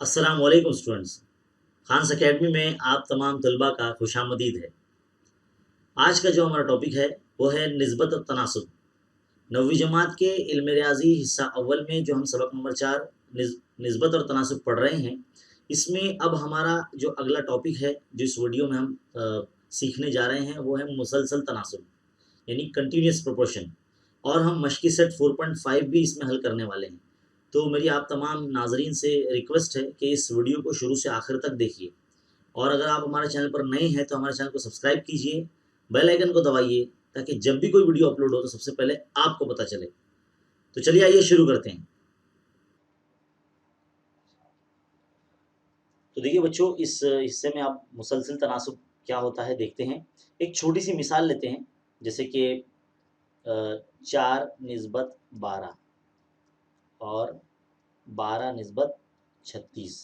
अस्सलाम वालेकुम students. Khans academy में आप तमाम तलबा का खुशामदीद है। आज का जो हमारा टॉपिक है वो है निस्बत और तनासुब। नौवीं जमात के इल्म रियाजी हिस्सा अव्वल में जो हम सबक नंबर 4 निस्बत और तनासुब पढ़ रहे हैं, इसमें अब हमारा जो अगला टॉपिक है जो इस वीडियो में हम सीखने जा रहे हैं वो है मुसलसल तनासुब यानी कंटिन्यूस प्रोपोर्शन, और हम मश्की सेट 4.5 भी इसमें हल करने वाले हैं। तो मेरी आप तमाम नाजरीन से रिक्वेस्ट है कि इस वीडियो को शुरू से आखिर तक देखिए, और अगर आप हमारे चैनल पर नए हैं तो हमारे चैनल को सब्सक्राइब कीजिए, बेल आइकन को दबाइए ताकि जब भी कोई वीडियो अपलोड हो तो सबसे पहले आपको पता चले। तो चलिए आइए शुरू करते हैं। तो देखिए बच्चों, इस हिस्से में आप मुसलसल तनासुब क्या होता है देखते हैं। एक छोटी सी मिसाल लेते हैं, जैसे कि 4 निस्बत 12 और 12 निस्बत 36।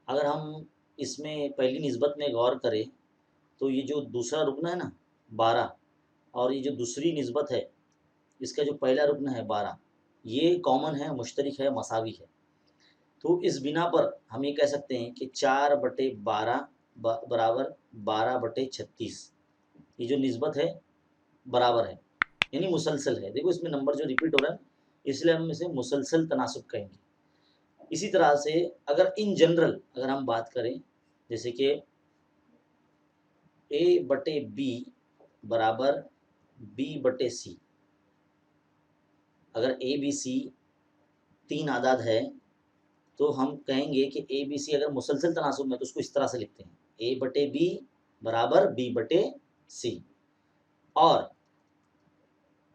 अगर हम इसमें पहली निस्बत में गौर करें तो ये जो दूसरा रुकन है ना 12, और ये जो दूसरी निस्बत है इसका जो पहला रुकन है 12, ये कॉमन है, मुश्तरक है, मसावी है। तो इस बिना पर हम ये कह सकते हैं कि 4/12 बराबर 12/36। ये जो निस्बत है बराबर है यानी मुसलसल है। देखो इसमें नंबर जो रिपीट हो रहा है इसलिए हम इसे मुसलसल तनासुब कहेंगे। इसी तरह से अगर इन जनरल अगर हम बात करें, जैसे कि A/B बराबर B/C, अगर ABC 3 आदाद है तो हम कहेंगे कि ABC अगर मुसलसल तनासुब में तो उसको इस तरह से लिखते हैं A/B बराबर B/C। और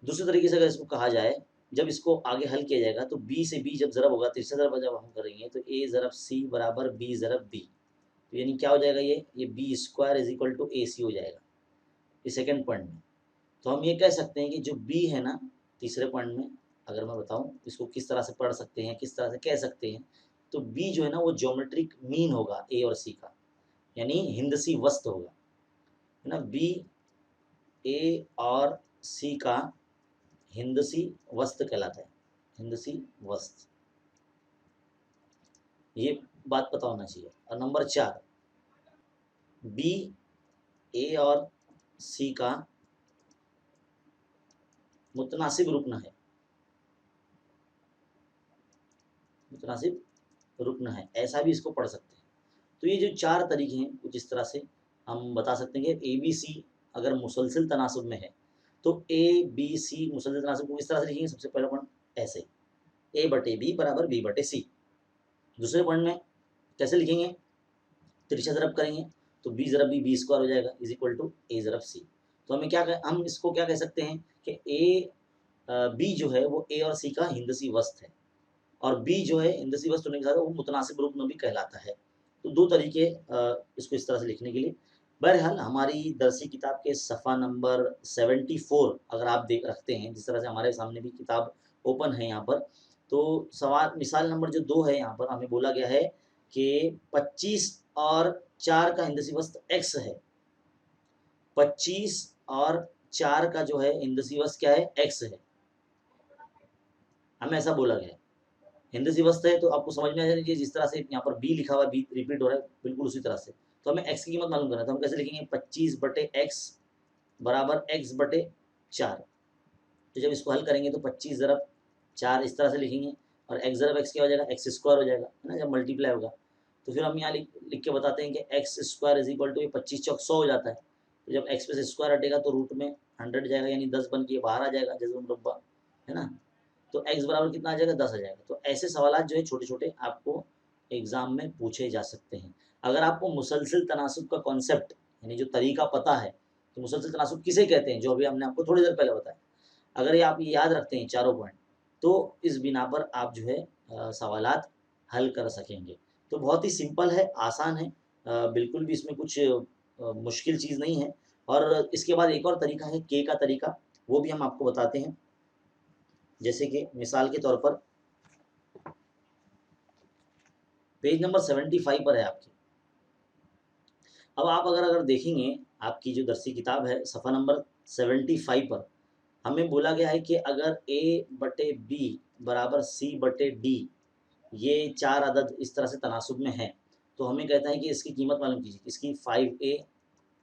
दूसरे तरीके से अगर इसको कहा जाए, जब इसको आगे हल किया जाएगा तो B से B जब ज़रब होगा, तीसरा ज़रब जब हम करेंगे तो A ज़रब C बराबर B ज़रब B, तो यानी क्या हो जाएगा, ये B² is equal to AC हो जाएगा इस सेकेंड पॉइंट में। तो हम ये कह सकते हैं कि जो B है ना तीसरे पॉइंट में, अगर मैं बताऊं इसको किस तरह से पढ़ सकते हैं, किस तरह से कह सकते हैं, तो B जो है ना वो ज्योमेट्रिक मीन होगा A और C का, यानी हिंदसी वस्त होगा, है ना। B A और C का हिंदसी वस्त कहलाता है, हिंदसी वस्त, ये बात पता होना चाहिए। और नंबर 4, B A और C का मुतनासिब रुकन है, मुतनासिब रुकन है, ऐसा भी इसको पढ़ सकते हैं। तो ये जो 4 तरीके हैं कुछ इस तरह से हम बता सकते हैं कि ABC अगर मुसलसल तनासुब में है तो ABC मुसलसल तनासुब को इस तरह से लिखेंगे। सबसे पहला पॉइंट ऐसे A/B बराबर B/C। दूसरे पॉइंट में कैसे लिखेंगे, तिरछा ज़रब करेंगे तो B ज़रब B B² हो जाएगा इज इक्वल टू A ज़रब C। तो हम इसको क्या कह सकते हैं कि B जो है वो A और C का हिंदसी वस्त है, और B जो है हिंदसी वस्त होने के साथ वो मुतनासिब रुकन भी कहलाता है। तो 2 तरीके इसको इस तरह से लिखने के लिए। बहरहाल हमारी दरसी किताब के सफ़ा नंबर 74 अगर आप देख रखते हैं, जिस तरह से हमारे सामने भी किताब ओपन है यहाँ पर, तो सवाल मिसाल नंबर जो 2 है यहाँ पर हमें बोला गया है कि 25 और 4 का हिंदसी वस्त x है। 25 और 4 का जो है हिंदसी वस्त क्या है, x है, हमें ऐसा बोला गया है। हिंदसी वस्त है तो आपको समझ में आ जाना चाहिए, जिस तरह से यहाँ पर B लिखा हुआ है, B रिपीट हो रहा है, बिल्कुल उसी तरह से। तो हमें x की कीमत मालूम करना है, तो हम कैसे लिखेंगे 25/x बराबर x/4। तो जब इसको हल करेंगे तो 25 ज़रब 4 इस तरह से लिखेंगे, और x ज़रब x क्या हो जाएगा, x² हो जाएगा, है ना, जब मल्टीप्लाई होगा। तो फिर हम यहाँ लिख के बताते हैं कि x² इज इक्वल टू, ये 25 चौक 100 हो जाता है, तो जब x पे से स्क्वायर हटेगा तो रूट में 100 जाएगा, यानी 10 बन के बाहर आ जाएगा जैसे मुरब्बा, है ना। तो x बराबर कितना आ जाएगा, 10 आ जाएगा। तो ऐसे सवाल जो है छोटे छोटे आपको एग्जाम में पूछे जा सकते हैं। अगर आपको मुसलसल तनासुब का कॉन्सेप्ट यानी जो तरीका पता है कि मुसलसल तनासुब किसे कहते हैं, जो अभी हमने आपको थोड़ी देर पहले बताया, अगर ये आप याद रखते हैं चारों पॉइंट, तो इस बिना पर आप जो है सवालात हल कर सकेंगे। तो बहुत ही सिंपल है, आसान है, बिल्कुल भी इसमें कुछ मुश्किल चीज़ नहीं है। और इसके बाद एक और तरीका है के का तरीका, वो भी हम आपको बताते हैं। जैसे कि मिसाल के तौर पर पेज नंबर 75 पर है आपके। अब आप अगर देखेंगे आपकी जो दरसी किताब है सफ़ा नंबर 75 पर हमें बोला गया है कि अगर A/B बराबर C/D ये 4 अदद इस तरह से तनासुब में है, तो हमें कहता है कि इसकी कीमत मालूम कीजिए। इसकी 5a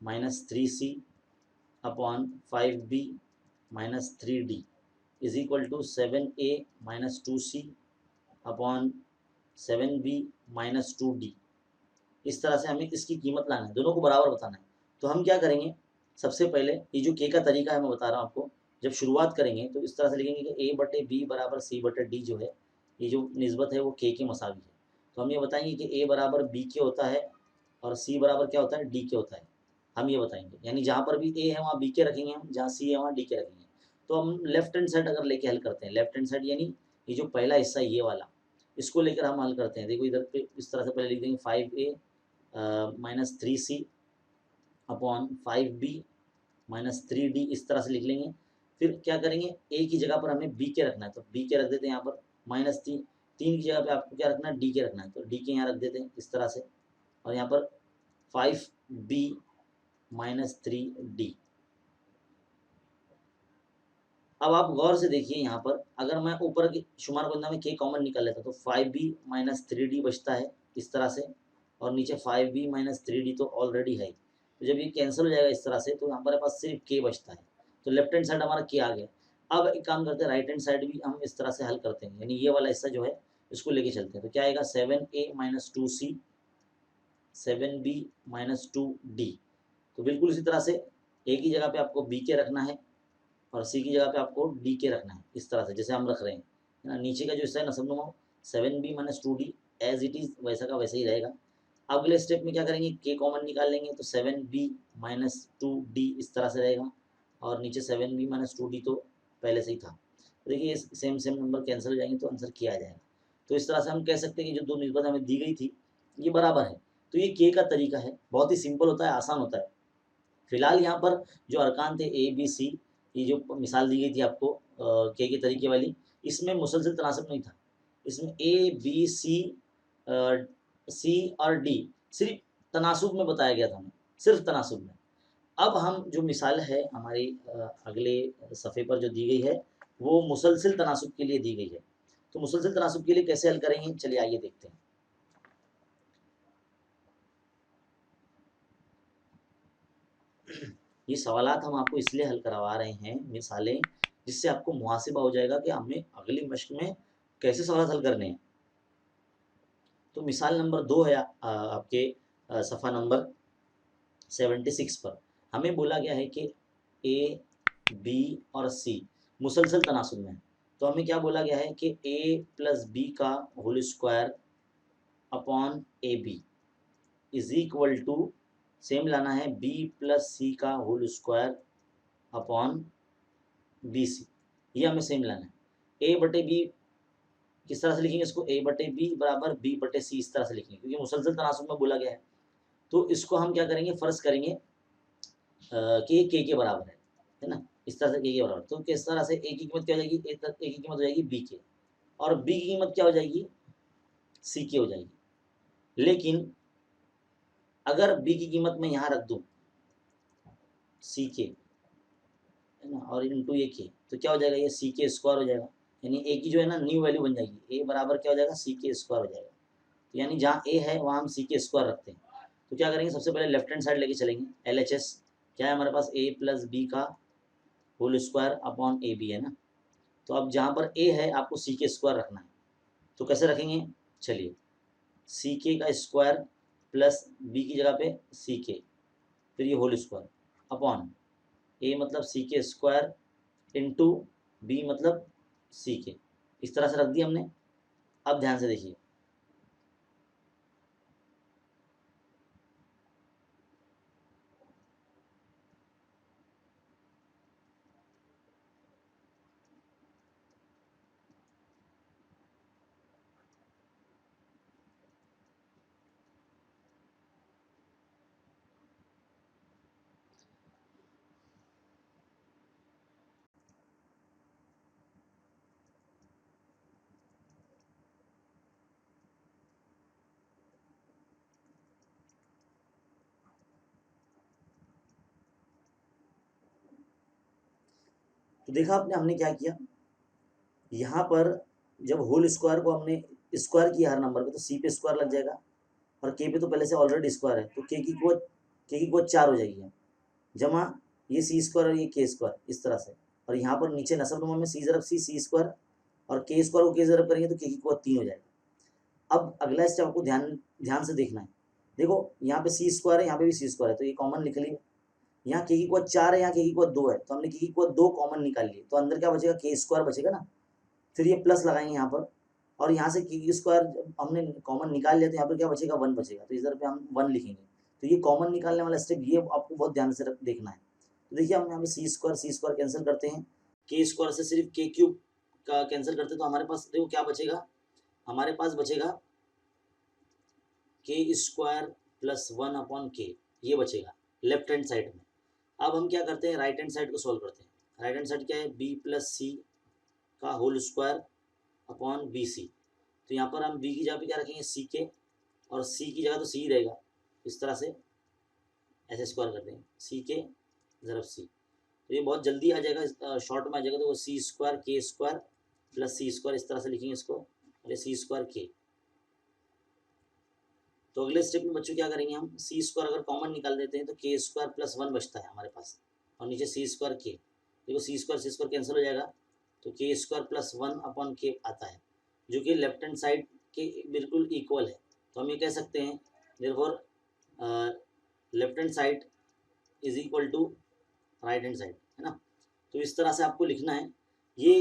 minus 3c upon 5b minus 3d is equal to 7a minus 2c upon 7b minus 2d। इस तरह से हमें इसकी कीमत लाना है, दोनों को बराबर बताना है। तो हम क्या करेंगे, सबसे पहले ये जो के का तरीका है मैं बता रहा हूँ आपको, जब शुरुआत करेंगे तो इस तरह से लिखेंगे कि ए बटे बी बराबर सी बटे डी जो है, ये जो निस्बत है वो के मसावी है। तो हम ये बताएंगे कि ए बराबर बी के होता है और सी बराबर क्या होता है, डी के होता है। हम ये बताएंगे, यानी जहाँ पर भी ए है वहाँ बी के रखेंगे हम, जहाँ सी है वहाँ डी के रखेंगे। तो हम लेफ्ट हैंड साइड अगर लेके हल करते हैं, लेफ्ट हैंड साइड यानी ये जो पहला हिस्सा ये वाला, इसको लेकर हम हल करते हैं। देखो इधर पे इस तरह से पहले लिख देंगे 5a minus 3c upon 5b minus 3d, इस तरह से लिख लेंगे। फिर क्या करेंगे, ए की जगह पर हमें बी के रखना है, तो बी के रख देते हैं यहाँ पर, माइनस 3, 3 की जगह पे आपको क्या रखना है, डी के रखना है, तो डी के यहाँ रख देते हैं इस तरह से। और यहाँ पर 5b माइनस 3d। अब आप गौर से देखिए यहाँ पर, अगर मैं ऊपर की शुमार कुंजा में के कॉमन निकाल लेता तो 5b माइनस 3d बचता है इस तरह से, और नीचे 5b माइनस 3d तो ऑलरेडी है। तो जब ये कैंसिल हो जाएगा इस तरह से, तो यहाँ पर पास सिर्फ के बचता है, तो लेफ्ट हैंड साइड हमारा के आ गया। अब एक काम करते हैं, राइट हैंड साइड भी हम इस तरह से हल करते हैं, यानी ये वाला हिस्सा जो है इसको लेके चलते हैं। तो क्या आएगा, 7a minus 2c 7b minus 2d। तो बिल्कुल इसी तरह से ए की जगह पे आपको बी के रखना है और सी की जगह पे आपको डी के रखना है, इस तरह से जैसे हम रख रहे हैं, है ना। नीचे का जो हिस्सा है नसबनुमा 7b minus 2d as it is वैसा का वैसे ही रहेगा। अगले स्टेप में क्या करेंगे, के कॉमन निकाल लेंगे, तो 7b माइनस 2d इस तरह से रहेगा, और नीचे 7b माइनस 2d तो पहले से ही था। तो देखिए सेम सेम नंबर कैंसिल हो जाएंगे तो आंसर किया आ जाएगा। तो इस तरह से हम कह सकते हैं कि जो दो निस्बत हमें दी गई थी ये बराबर है। तो ये के का तरीका है, बहुत ही सिंपल होता है, आसान होता है। फिलहाल यहाँ पर जो अरकान थे ए बी सी, ये जो मिसाल दी गई थी आपको के तरीके वाली, इसमें मुसलसल तनासब नहीं था। इसमें ए बी सी सी और डी सिर्फ तनासुब में बताया गया था हमें, सिर्फ तनासुब में। अब हम जो मिसाल है हमारी अगले सफ़े पर जो दी गई है वो मुसलसल तनासुब के लिए दी गई है। तो मुसलसल तनासुब के लिए कैसे हल करेंगे, चलिए आइए देखते हैं। ये सवालात हम आपको इसलिए हल करवा रहे हैं मिसालें, जिससे आपको मुहासिबा हो जाएगा कि हमें अगली मश्क में कैसे सवाल हल करने हैं। तो मिसाल नंबर 2 है आपके सफ़ा नंबर 76 पर हमें बोला गया है कि ए बी और सी मुसलसल तनासुब में है। तो हमें क्या बोला गया है कि ए प्लस बी का whole square upon A B is equal to, same लाना है, बी प्लस सी का whole square upon B C, ये हमें सेम लाना है। ए बटे बी किस तरह से लिखेंगे इसको, ए बटे बी बराबर बी बटे सी, इस तरह से लिखेंगे क्योंकि मुसलसल तनासुब में बोला गया है। तो इसको हम क्या करेंगे, फ़र्ज़ करेंगे कि ये के बराबर है ना, इस तरह से के बराबर। तो किस तरह से ए की कीमत क्या हो जाएगी, ए की कीमत हो जाएगी बी के, और बी की कीमत क्या हो जाएगी, सी के हो जाएगी। लेकिन अगर बी की कीमत मैं यहाँ रख दूँ सी के, है ना, और इंटू ए के, तो क्या हो जाएगा, ये सी के स्क्वायर हो जाएगा। यानी ए की जो है ना न्यू वैल्यू बन जाएगी, ए बराबर क्या हो जाएगा, सी के स्क्वायर हो जाएगा। तो यानी जहाँ ए है वहाँ हम सी के स्क्वायर रखते हैं। तो क्या करेंगे, सबसे पहले लेफ्ट हैंड साइड लेके चलेंगे, एल एच एस क्या है हमारे पास, ए प्लस बी का whole square upon A B, है ना। तो अब जहाँ पर ए है आपको सी के स्क्वायर रखना है, तो कैसे रखेंगे, चलिए, सी के का स्क्वायर प्लस बी की जगह पे सी के, फिर ये होल स्क्वायर अपॉन ए मतलब सी के स्क्वायर इंटू बी मतलब सी के, इस तरह से रख दिया हमने। अब ध्यान से देखिए, तो देखा आपने हमने क्या किया, यहाँ पर जब होल स्क्वायर को हमने स्क्वायर किया हर नंबर पे तो सी पे स्क्वायर लग जाएगा, और के पे तो पहले से ऑलरेडी स्क्वायर है, तो के की कुवत 4 हो जाएगी, जमा ये सी स्क्वायर और ये के स्क्वायर इस तरह से, और यहाँ पर नीचे नसब नुमा में सी ज़रब सी स्क्वायर, और के स्क्वायर को के ज़रब करेंगे तो के की कुवत 3 हो जाएगा। अब अगला स्टेप आपको ध्यान से देखना है। देखो यहाँ पे सी स्क्वायर है, यहाँ पे भी सी स्क्वायर है, तो ये कॉमन लिख लिया। यहाँ के की कुवत 4 है, यहाँ के की कुवत 2 है, तो हमने के की कुवत 2 कॉमन निकाल ली, तो अंदर क्या बचेगा, के स्क्वायर बचेगा ना। फिर ये प्लस लगाएंगे यहाँ पर, और यहाँ से के स्क्वायर हमने कॉमन निकाल लिया, तो यहाँ पर क्या बचेगा, 1 बचेगा, तो इधर पे हम 1 लिखेंगे। तो ये कॉमन निकालने वाला स्टेप ये आपको बहुत ध्यान से देखना है। तो देखिए हम यहाँ पे सी स्क्वायर कैंसिल करते हैं, के स्क्वायर से सिर्फ के क्यूब का कैंसिल करते हैं, तो हमारे पास देखो क्या बचेगा, हमारे पास बचेगा के स्क्वायर प्लस 1 अपॉन के, ये बचेगा लेफ्ट हैंड साइड में। अब हम क्या करते हैं, राइट हैंड साइड को सॉल्व करते हैं। राइट हैंड साइड क्या है, बी प्लस सी का whole square upon B C, तो यहाँ पर हम बी की जगह पे क्या रखेंगे, सी के, और सी की जगह तो सी रहेगा, इस तरह से ऐसे स्क्वायर कर देंगे, सी के ज़रब सी, तो ये बहुत जल्दी आ जाएगा, शॉर्ट में आ जाएगा, तो वो सी स्क्वायर के स्क्वायर प्लस सी स्क्वायर इस तरह से लिखेंगे इसको, और ये सी स्क्वायर के। तो अगले स्टेप में बच्चों क्या करेंगे, हम सी स्क्वायर अगर कॉमन निकाल देते हैं तो के स्क्वायर प्लस 1 बचता है हमारे पास, और नीचे सी स्क्वायर के, देखो सी स्क्वायर कैंसिल हो जाएगा, तो के स्क्वायर प्लस 1 अपॉन के आता है, जो कि लेफ्ट हैंड साइड के बिल्कुल इक्वल है। तो हम ये कह सकते हैं therefore left hand side is equal to right hand side, है ना। तो इस तरह से आपको लिखना है। ये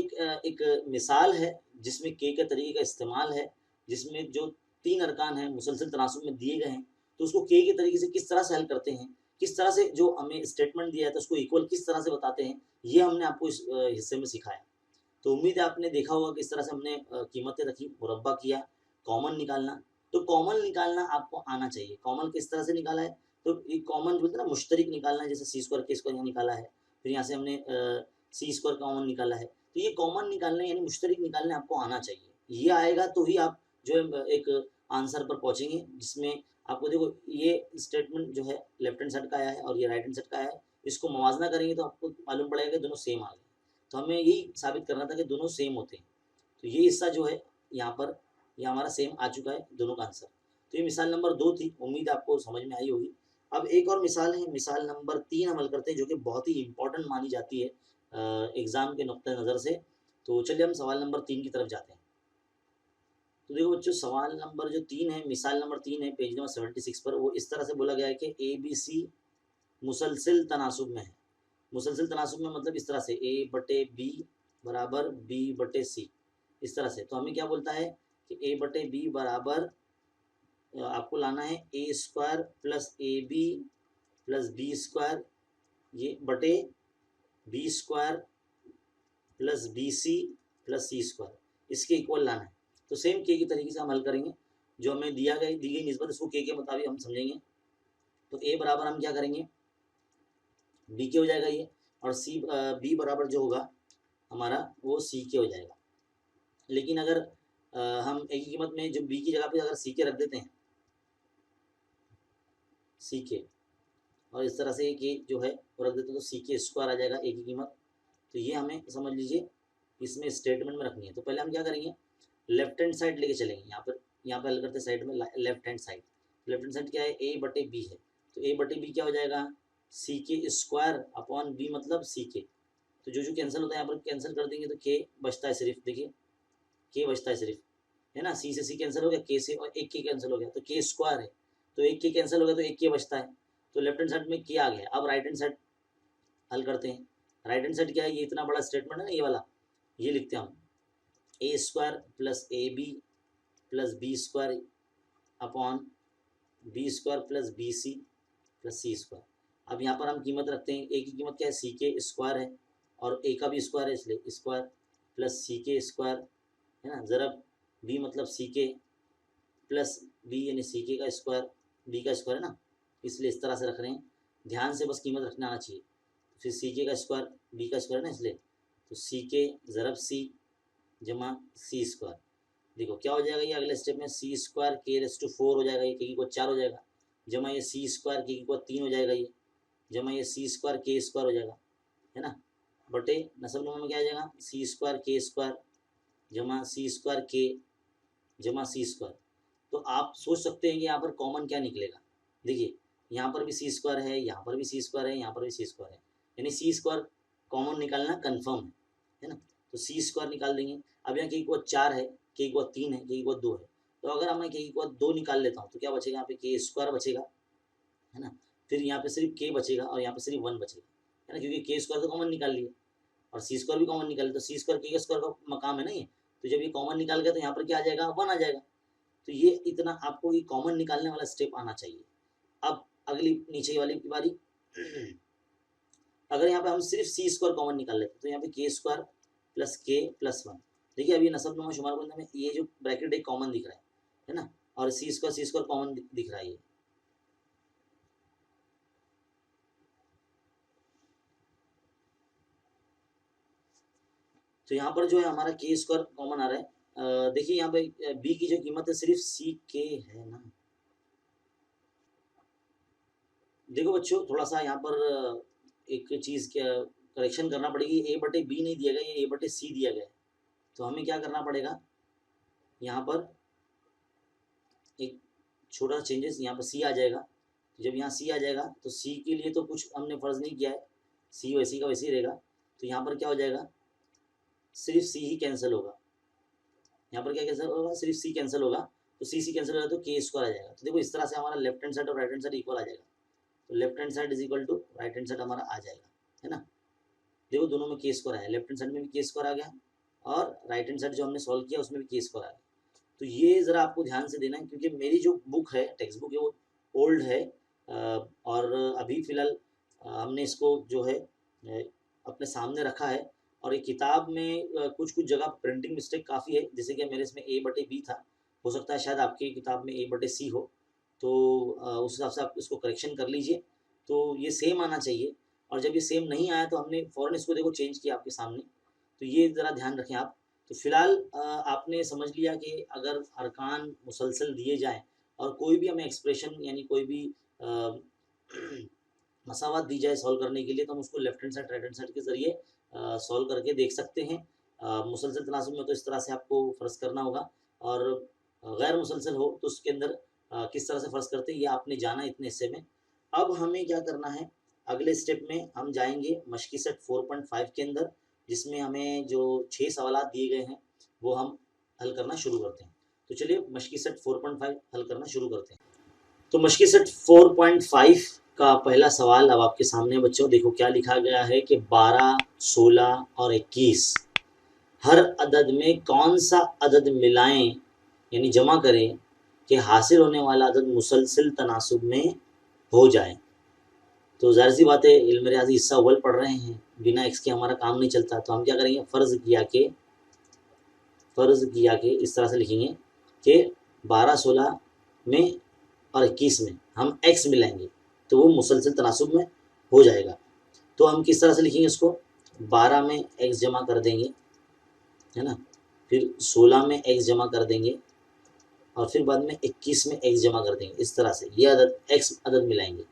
एक मिसाल है जिसमें के के तरीके का इस्तेमाल है, जिसमें जो 3 अरकान हैं मुसलसल तनासुब में दिए गए हैं, तो उसको के तरीके से किस तरह से हल करते हैं, किस तरह से जो हमें स्टेटमेंट दिया है तो उसको इक्वल किस तरह से बताते हैं, ये हमने आपको इस हिस्से में सिखाया। तो उम्मीद है आपने देखा होगा किस तरह से हमने कीमतें रखी, मुरब्बा किया, कॉमन निकालना। तो कॉमन निकालना आपको आना चाहिए। कॉमन किस तरह से निकाला है, तो ये कॉमन बोलते हैं ना, मुश्तरिक निकालना है, जैसे सी स्क्वायर के स्क्वायर यहाँ निकाला है, फिर यहाँ से हमने सी स्क्वायर कॉमन निकाला है। तो ये कॉमन निकालने यानी मुश्तरिक निकालने आपको आना चाहिए। ये आएगा तो ही आप जो है एक आंसर पर पहुँचेंगे, जिसमें आपको देखो ये स्टेटमेंट जो है लेफ्ट हैंड साइड का आया है और ये राइट हैंड साइड का आया है, इसको मवाजना करेंगे तो आपको मालूम पड़ेगा कि दोनों सेम आ गए। तो हमें यही साबित करना था कि दोनों सेम होते हैं। तो ये हिस्सा जो है यहाँ पर ये हमारा सेम आ चुका है, दोनों का आंसर। तो ये मिसाल नंबर 2 थी, उम्मीद आपको समझ में आई होगी। अब एक और मिसाल है, मिसाल नंबर 3 अमल करते हैं, जो कि बहुत ही इंपॉर्टेंट मानी जाती है एग्ज़ाम के नुक्ते नज़र से। तो चलिए हम सवाल नंबर 3 की तरफ जाते हैं। तो देखो बच्चों, सवाल नंबर जो 3 है, मिसाल नंबर 3 है, पेज नंबर 76 पर, वो इस तरह से बोला गया है कि ए बी सी मुसलसिल तनासुब में है। मुसलसिल तनासुब में मतलब इस तरह से ए बटे बी बराबर बी बटे सी, इस तरह से। तो हमें क्या बोलता है कि ए बटे बी बराबर आपको लाना है A square plus A B plus B square, ये बटे B square plus B C plus C square, इसके इक्वल लाना है। तो सेम के की तरीके से हम हल करेंगे, जो हमें दी गई निस्बत उसको के मुताबिक हम समझेंगे। तो ए बराबर हम क्या करेंगे, बी के हो जाएगा ये, और सी बी बराबर जो होगा हमारा वो सी के हो जाएगा। लेकिन अगर हम ए की कीमत में जो बी की जगह पे अगर सी के रख देते हैं, सी के, और इस तरह से एक ए जो है वो रख देते हैं, तो सी के स्क्वायर आ जाएगा ए की कीमत। तो ये हमें समझ लीजिए इसमें स्टेटमेंट में रखनी है। तो पहले हम क्या करेंगे, लेफ्ट हैंड साइड लेके चलेंगे। यहाँ पर हल करते साइड में left hand side. Left hand side क्या है, ए बटे बी है, तो ए बटे बी क्या हो जाएगा, सी के स्क्वायर अपॉन बी मतलब सी के। तो जो कैंसिल होता है यहाँ पर कैंसिल कर देंगे, तो के बचता है सिर्फ, देखिए के बचता है सिर्फ, है ना। सी से सी कैंसिल हो गया, के से और एक के कैंसिल हो गया, तो के स्क्वायर है, तो एक के कैंसिल हो गया, तो एक के बचता है। तो लेफ्ट हैंड साइड में के आ गया। अब राइट हैंड साइड हल करते हैं। राइट हैंड साइड क्या है, ये इतना बड़ा स्टेटमेंट है ना, ये वाला, ये लिखते हैं हम, A square plus A B plus B square upon B square plus B C plus C square. अब यहाँ पर हम कीमत रखते हैं, ए की कीमत क्या है, सी के स्क्वायर है, और ए का भी स्क्वायर है, इसलिए स्क्वायर प्लस सी के स्क्वायर, है ना, ज़रब बी मतलब सी के प्लस बी यानी सी के का स्क्वायर, बी का स्क्वायर है ना, इसलिए इस तरह से रख रहे हैं। ध्यान से बस कीमत रखना आना चाहिए। फिर सी के का स्क्वायर, बी का स्क्वायर है ना, इसलिए तो सी के ज़रब सी जमा सी स्क्वायर। देखो क्या हो जाएगा, ये अगले स्टेप में सी स्क्वायर के रेस टू 4 हो जाएगा, ये के को 4 हो जाएगा, जमा ये सी स्क्वायर के को 3 हो जाएगा, ये जमा ये सी स्क्वायर के स्क्वायर हो जाएगा, है ना, बटे नसब नुमा में क्या आ जाएगा, सी स्क्वायर के स्क्वायर जमा सी स्क्वायर के, जमा सी स्क्वायर। तो आप सोच सकते हैं कि यहाँ पर कॉमन क्या निकलेगा। देखिए यहाँ पर भी सी स्क्वायर है, यहाँ पर भी सी स्क्वायर है, यहाँ पर भी सी स्क्वायर है, यानी सी स्क्वायर कॉमन निकालना कन्फर्म है ना। तो सी स्क्वायर निकाल देंगे। अब यहाँ के इक्वल 4 है, के इक्वल 3 है, के इक्वल 2 है। तो अगर मैं के इक्वल 2 निकाल लेता हूँ तो क्या बचेगा, यहाँ पे के स्क्वायर बचेगा है ना। फिर यहाँ पे सिर्फ के बचेगा और यहाँ पे सिर्फ 1 बचेगा है ना, क्योंकि के स्क्वायर तो कॉमन निकाल लिए और सी स्क्वायर भी कॉमन निकाल लिया। तो सी स्क्वायर के स्क्वायर का मकाम है ना ये। तो जब ये कॉमन निकाल गया तो यहाँ पर क्या आ जाएगा, 1 आ जाएगा। तो ये इतना आपको ये कॉमन निकालने वाला स्टेप आना चाहिए। अब अगली नीचे वाली की बारी। अगर यहाँ पे हम सिर्फ सी स्क्वायर कॉमन निकाल लेते तो यहाँ पे के स्क्वायर प्लस के प्लस 1। देखिए अभी नसब नुमा शुमार गुणा में ये जो ब्रैकेट एक कॉमन दिख रहा है ना, और सी स्क्वायर कॉमन दिख रहा है ये। तो यहाँ पर जो है हमारा के स्क्वायर कॉमन आ रहा है। देखिए यहाँ पे बी की जो कीमत है सिर्फ सी के है ना। देखो बच्चों थोड़ा सा यहाँ पर एक चीज़ क्या करेक्शन करना पड़ेगी, ए बटे बी नहीं दिया गया, ये ए बटे सी दिया गया है। तो हमें क्या करना पड़ेगा, यहाँ पर एक छोटा चेंजेस, यहाँ पर सी आ जाएगा। तो जब यहाँ सी आ जाएगा तो सी के लिए तो कुछ हमने फ़र्ज़ नहीं किया है, सी वैसी का वैसे ही रहेगा। तो यहाँ पर क्या हो जाएगा, सिर्फ सी ही कैंसिल होगा। यहाँ पर क्या कैंसिल होगा, सिर्फ सी कैंसिल होगा। तो सी कैंसिल होगा तो के स्क्वायर आ जाएगा। तो देखो इस तरह से हमारा लेफ्ट हैंड साइड और राइट हैंड साइड इक्वल आ जाएगा। तो left hand side is equal to right hand side हमारा आ जाएगा है ना। देखो दोनों में के स्क्वायर आया, लेफ्ट हैंड साइड में भी के स्क्वायर आ गया और राइट हैंड साइड जो हमने सॉल्व किया उसमें भी के स्क्वायर आ गया। तो ये ज़रा आपको ध्यान से देना है, क्योंकि मेरी जो बुक है, टेक्स्ट बुक है, वो ओल्ड है और अभी फ़िलहाल हमने इसको जो है अपने सामने रखा है। और ये किताब में कुछ कुछ जगह प्रिंटिंग मिस्टेक काफ़ी है, जैसे कि मेरे इसमें ए बटे बी था, हो सकता है शायद आपकी किताब में ए बटे सी हो। तो उस हिसाब से आप इसको करेक्शन कर लीजिए। तो ये सेम आना चाहिए, और जब ये सेम नहीं आया तो हमने फ़ौरन इसको देखो चेंज किया आपके सामने। तो ये ज़रा ध्यान रखें आप। तो फिलहाल आपने समझ लिया कि अगर अरकान मुसलसल दिए जाएँ और कोई भी हमें एक्सप्रेशन यानी कोई भी मसावत दी जाए सॉल्व करने के लिए, तो हम उसको left hand side right hand side के ज़रिए सॉल्व करके देख सकते हैं। मुसलसल तनासुब में तो इस तरह से आपको फ़र्ज़ करना होगा, और गैर मुसलसल हो तो उसके अंदर किस तरह से फ़र्ज़ करते हैं ये आपने जाना इतने हिस्से में। अब हमें क्या करना है, अगले स्टेप में हम जाएंगे मश्की सेट 4.5 के अंदर, जिसमें हमें जो 6 सवाल दिए गए हैं वो हम हल करना शुरू करते हैं। तो चलिए मश्की सेट 4.5 हल करना शुरू करते हैं। तो मश्की सेट 4.5 का पहला सवाल अब आपके सामने बच्चों, देखो क्या लिखा गया है कि 12, 16 और 21 हर अदद में कौन सा अदद मिलाएं यानी जमा करें कि हासिल होने वाला अदद मुसलसल तनासुब में हो जाए। तो ज़ाहिर सी बात है, इल्म रियाज़ी हिस्सा अव्वल पढ़ रहे हैं, बिना एक्स के हमारा काम नहीं चलता। तो हम क्या करेंगे, फ़र्ज़ किया के इस तरह से लिखेंगे कि 12, 16 में और 21 में हम एक्स मिलाएंगे तो वो मुसलसल तनासुब में हो जाएगा। तो हम किस तरह से लिखेंगे इसको, 12 में एक्स जमा कर देंगे है ना, फिर 16 में एक्स जमा कर देंगे और फिर बाद में 21 में एक्स जमा कर देंगे। इस तरह से ये अदद एक्स अदद मिलाएंगे।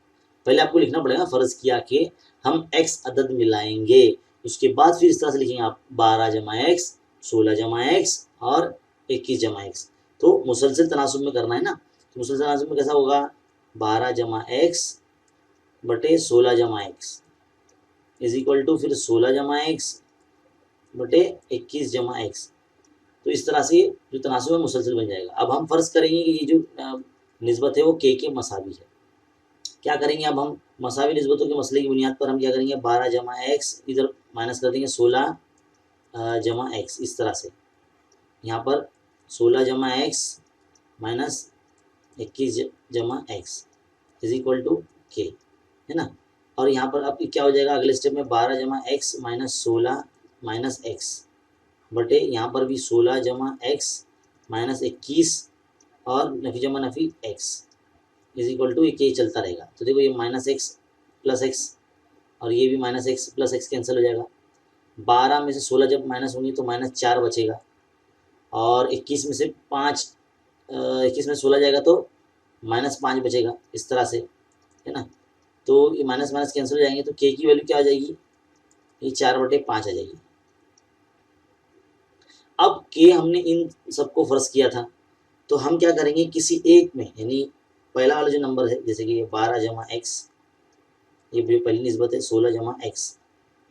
पहले आपको लिखना पड़ेगा फ़र्ज़ किया कि हम एक्स अदद मिलाएंगे, उसके बाद फिर इस तरह से लिखेंगे आप 12 जमा एक्स, 16 जमा एक्स और 21 जमा एक्स। तो मुसलसल तनासुब में करना है ना। तो मुसलसल तनासुब में कैसा होगा, 12 जमा एक्स बटे 16 जमा एक्स इज इक्वल टू फिर 16 जमा एक्स बटे 21 जमा एक्स। तो इस तरह से जो तनासुब है मुसलसल बन जाएगा। अब हम फ़र्ज़ करेंगे कि ये जो निस्बत है वो के मसावी है। क्या करेंगे, अब हम मसावी निस्बतों के मसले की बुनियाद पर हम क्या करेंगे, 12 जमा एक्स इधर माइनस कर देंगे 16 जमा एक्स, इस तरह से यहाँ पर 16 जमा एक्स माइनस 21 जमा एक्स इज इक्वल टू के है ना। और यहाँ पर अब क्या हो जाएगा अगले स्टेप में, 12 जमा एक्स माइनस 16 माइनस एक्स बटे यहाँ पर भी 16 जमा एक्स माइनस 21 और नफ़ी जमा नफ़ी एक्स इज इक्वल टू, ये के चलता रहेगा। तो देखो ये माइनस एक्स प्लस एक्स और ये भी minus X plus X cancel हो जाएगा। 12 में से 16 जब माइनस होंगी तो माइनस 4 बचेगा, और 21 में से 5 21 में 16 जाएगा तो माइनस 5 बचेगा, इस तरह से है ना। तो ये माइनस माइनस कैंसिल हो जाएंगे तो के की वैल्यू क्या आ जाएगी, ये 4/5 आ जाएगी। अब के हमने इन सबको फ़र्ज़ किया था, तो हम क्या करेंगे, किसी एक में, यानी पहला वाला जो नंबर है, जैसे कि 12 जमा एक्स, ये पहली निस्बत है 16 जमा एक्स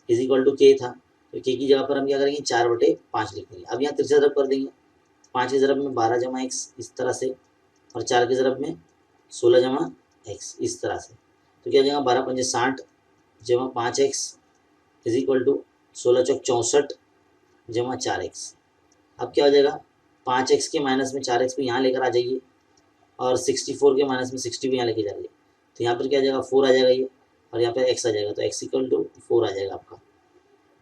इज इक्वल टू के था, तो के की जगह पर हम क्या करेंगे 4/5 लिख देंगे। अब यहाँ तिरछा ज़रब कर देंगे, 5 के ज़रब में 12 जमा एक्स इस तरह से, और 4 के ज़रब में 16 जमा एक्स इस तरह से। तो क्या हो जाएगा 12 पंजे 60 जमा 5 एक्स इज इक्वल टू 16 चौक 64 जमा 4 एक्स। अब क्या हो जाएगा 5 एक्स के माइनस में 4 एक्स को यहाँ लेकर आ जाइए, और 64 के माइनस में 60 भी यहाँ लेके जा रही है, तो यहाँ पर क्या आ जाएगा 4 आ जाएगा ये, और यहाँ पर एक्स आ जाएगा, तो एक्स इक्वल टू 4 आ जाएगा आपका।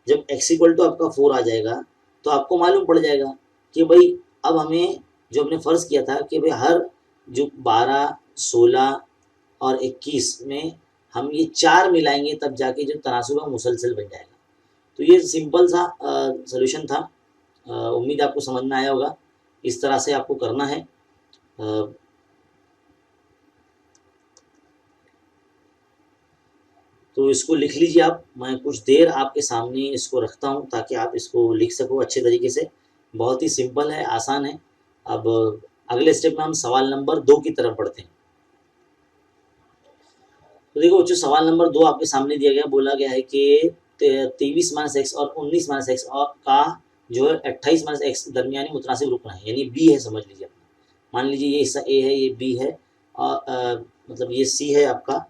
जब एक्स इक्वल टू आपका 4 आ जाएगा तो आपको मालूम पड़ जाएगा कि भाई अब हमें जो हमने फ़र्ज़ किया था कि भाई हर जो 12, 16 और 21 में हम ये 4 मिलाएंगे तब जाके जो तनासुब है मुसलसल बन जाएगा। तो ये सिंपल सा सॉल्यूशन था। उम्मीद आपको समझ में आया होगा। इस तरह से आपको करना है। तो इसको लिख लीजिए आप, मैं कुछ देर आपके सामने इसको रखता हूँ ताकि आप इसको लिख सको अच्छे तरीके से। बहुत ही सिंपल है, आसान है। अब अगले स्टेप में हम सवाल नंबर 2 की तरफ बढ़ते हैं। तो देखो बच्चों, सवाल नंबर 2 आपके सामने दिया गया, बोला गया है कि 23 माइनस एक्स और 19 माइनस एक्स और का जो है 28 माइनस एक्स दरमियानी मुतनासिब रुकना है, यानी बी है, समझ लीजिए अपना। मान लीजिए ये हिस्सा ए है, ये बी है, और मतलब ये सी है आपका,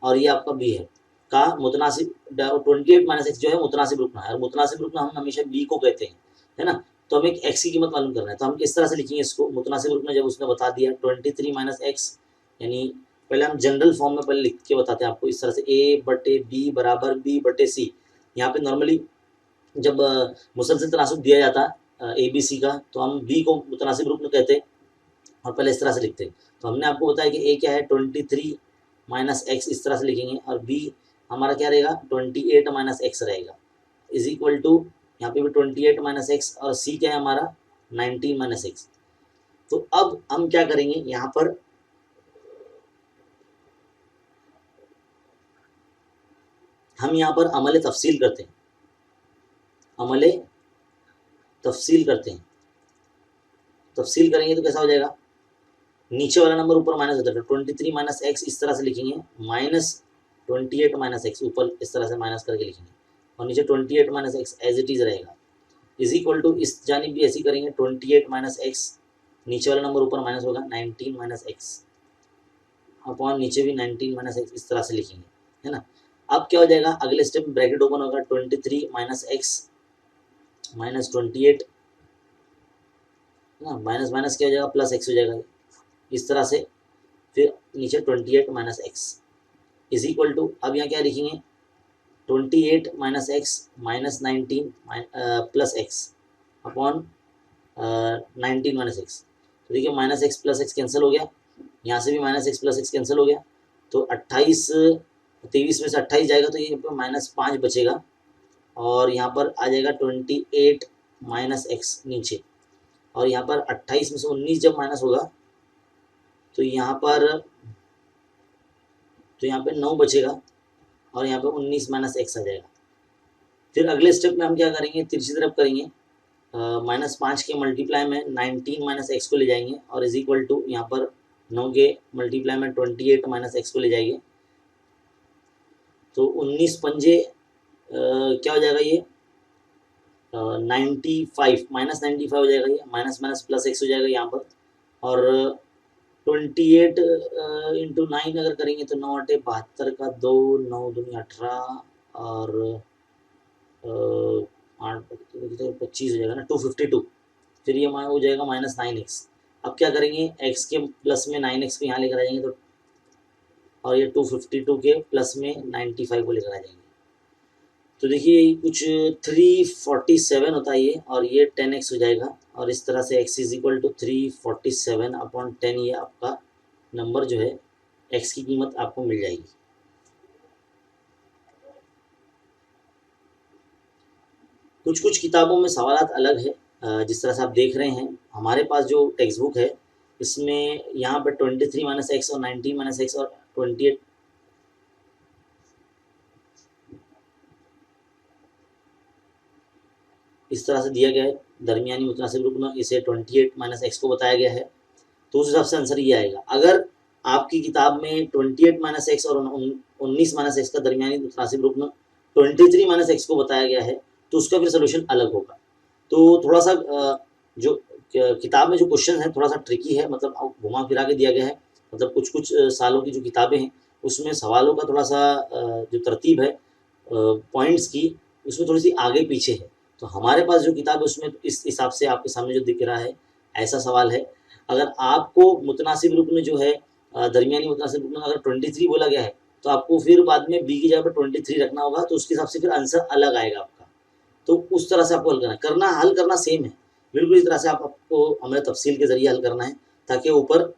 और ये आपका बी है का मुतनासिब 28 माइनस एक्स जो है मुतनासिब रुकना है, और मुतनासिब रुकना हम हमेशा बी को कहते हैं, है ना। तो हमें एक्स की कीमत मालूम करना है, तो हम किस तरह से लिखेंगे इसको मुतनासिब रुकना, जब उसने बता दिया 23 माइनस एक्स, यानी पहले हम जनरल फॉर्म में पहले लिख के बताते हैं आपको इस तरह से, ए बटे बी बराबर बी बटे सी। यहाँ पे नॉर्मली जब मुसलसल तनासुब दिया जाता ए बी सी का, तो हम बी को मुतनासिब रुकन कहते हैं और पहले इस तरह से लिखते हैं। तो हमने आपको बताया कि ए क्या है 23 माइनस एक्स, इस तरह से लिखेंगे, और बी हमारा क्या रहेगा 28 माइनस एक्स रहेगा, इज इक्वल टू यहाँ पे भी 28 माइनस एक्स, और सी क्या है हमारा 19 माइनस एक्स। तो अब हम क्या करेंगे, यहाँ पर हम यहाँ पर अमल तफसील करते हैं, अमल तफसील करते हैं। तफसील करेंगे तो कैसा हो जाएगा, नीचे वाला नंबर ऊपर माइनस होता है, 23 माइनस एक्स इस तरह से लिखेंगे, माइनस 28 माइनस एक्स ऊपर इस तरह से माइनस करके लिखेंगे, और नीचे 28 minus X as it is रहेगा, इज इक्वल टू इस जानिब भी ऐसी करेंगे 28 माइनस एक्स, नीचे वाला नंबर ऊपर माइनस होगा 19 माइनस एक्स, अपॉन नीचे भी 19 माइनस एक्स, इस तरह से लिखेंगे, है ना। अब क्या हो जाएगा, अगले स्टेप में ब्रैकेट ओपन होगा, 23 माइनस एक्स माइनस 28, ना माइनस माइनस क्या हो जाएगा प्लस एक्स हो जाएगा, इस तरह से। फिर नीचे 28 minus X is equal to, अब यहाँ क्या लिखेंगे 28 minus X minus 19 plus X upon 19 minus X. तो देखिए minus X plus X cancel हो गया, यहाँ से भी minus X plus X cancel हो गया, तो 28 23 में से 28 जाएगा तो ये -5 बचेगा, और यहाँ पर आ जाएगा 28 माइनस एक्स नीचे, और यहाँ पर 28 में से 19 जब माइनस होगा तो यहाँ पे 9 बचेगा, और यहाँ पे 19 माइनस एक्स आ जाएगा। फिर अगले स्टेप में हम क्या करेंगे, तिरछी तरफ करेंगे, -5 के मल्टीप्लाई में 19 माइनस एक्स को ले जाएंगे, और इज इक्वल टू यहाँ पर 9 के मल्टीप्लाई में 28 माइनस एक्स को ले जाएंगे, तो 19 पंजे क्या हो जाएगा ये 95 माइनस 95 हो जाएगा, ये माइनस माइनस प्लस एक्स हो जाएगा यहाँ पर, और 28 इंटू 9 अगर करेंगे तो 9 8 72 का 2, 9 दूनी 18, और 8 25 हो जाएगा ना 252। फिर ये हो जाएगा -9x। अब क्या करेंगे, x के प्लस में 9x को यहाँ लेकर आ जाएंगे, तो और ये 252 के प्लस में 95 को लेकर आ जाएंगे, तो देखिए कुछ 347 होता है ये, और ये 10x हो जाएगा, और इस तरह से x is equal to 347 upon 10, ये आपका नंबर जो है x की कीमत आपको मिल जाएगी। कुछ कुछ किताबों में सवालात अलग है, जिस तरह से आप देख रहे हैं हमारे पास जो टेक्स्ट बुक है इसमें यहाँ पर 23 माइनस एक्स और 19 माइनस एक्स और 28 इस तरह से दिया गया है, दरमियानी मुतनासिब रुकना इसे 28 माइनस एक्स को बताया गया है, तो उस हिसाब से आंसर ये आएगा। अगर आपकी किताब में 28 माइनस एक्स और 19 माइनस एक्स का दरमियानी मुतनासिब रुकन 23 माइनस एक्स को बताया गया है, तो उसका फिर सोल्यूशन अलग होगा। तो थोड़ा सा जो किताब में जो क्वेश्चन है थोड़ा सा ट्रिकी है, मतलब घुमा फिरा के दिया गया है। मतलब कुछ कुछ सालों की जो किताबें हैं उसमें सवालों का थोड़ा सा जो तरतीब है पॉइंट्स की, उसमें थोड़ी सी आगे पीछे है। तो हमारे पास जो किताब है उसमें इस हिसाब से आपके सामने जो दिख रहा है ऐसा सवाल है। अगर आपको मुतनासिब रुकन जो है दरमियानी मुतनासिब रुकन अगर 23 बोला गया है, तो आपको फिर बाद में बी की जगह पर 23 रखना होगा, तो उसके हिसाब से फिर आंसर अलग आएगा आपका। तो उस तरह से आपको हल करना सेम है बिल्कुल। इस तरह से आपको हमें तफसील के जरिए हल करना है, ताकि ऊपर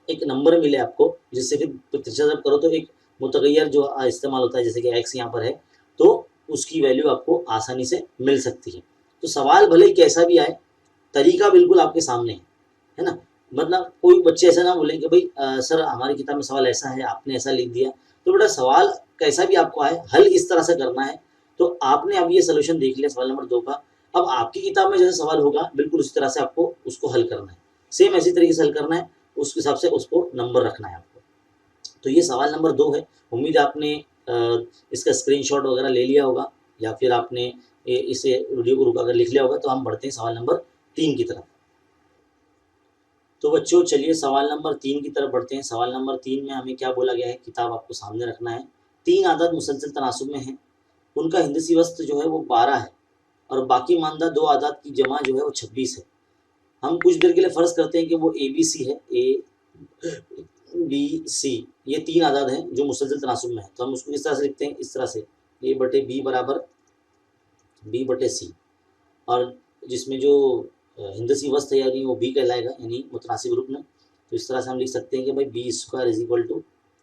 एक नंबर मिले आपको, जिससे फिर प्रतिशत जब करो तो एक मुतगैर जो इस्तेमाल होता है, जैसे कि एक्स यहाँ पर है, तो उसकी वैल्यू आपको आसानी से मिल सकती है। तो सवाल भले ही कैसा भी आए, तरीका बिल्कुल आपके सामने है ना। मतलब कोई बच्चे ऐसा ना बोले कि भाई सर हमारी किताब में सवाल ऐसा है, आपने ऐसा लिख दिया। तो बेटा सवाल कैसा भी आपको आए, हल इस तरह से करना है। तो आपने अब ये सोल्यूशन देख लिया सवाल नंबर 2 का। अब आपकी किताब में जैसे सवाल होगा बिल्कुल उसी तरह से आपको उसको हल करना है, सेम ऐसी तरीके से हल करना है, उस हिसाब से उसको नंबर रखना है आपको। तो ये सवाल नंबर 2 है। उम्मीद है आपने इसका स्क्रीनशॉट वगैरह ले लिया होगा, या फिर आपने इसे वीडियो को रुका कर लिख लिया होगा। तो हम बढ़ते हैं सवाल नंबर 3 की तरफ। तो बच्चों चलिए सवाल नंबर 3 की तरफ बढ़ते हैं। सवाल नंबर 3 में हमें क्या बोला गया है, किताब आपको सामने रखना है। 3 आदद मुसलसल तनासुब में हैं, उनका हिंदसी वस्त जो है वो 12 है, और बाकी मानदा 2 आदाद की जमा जो है वो 26 है। हम कुछ देर के लिए फ़र्ज़ करते हैं कि वो ABC है, ABC ये 3 आदाद हैं जो मुसलसल तनासुब में है। तो हम उसको किस तरह से लिखते हैं, इस तरह से A/B बराबर B/C, और जिसमें जो हिंदसी वस्त है यानी वो बी कहलाएगा, यानी मुतनासिब रुकन। तो इस तरह से हम लिख सकते हैं कि भाई B² is equal to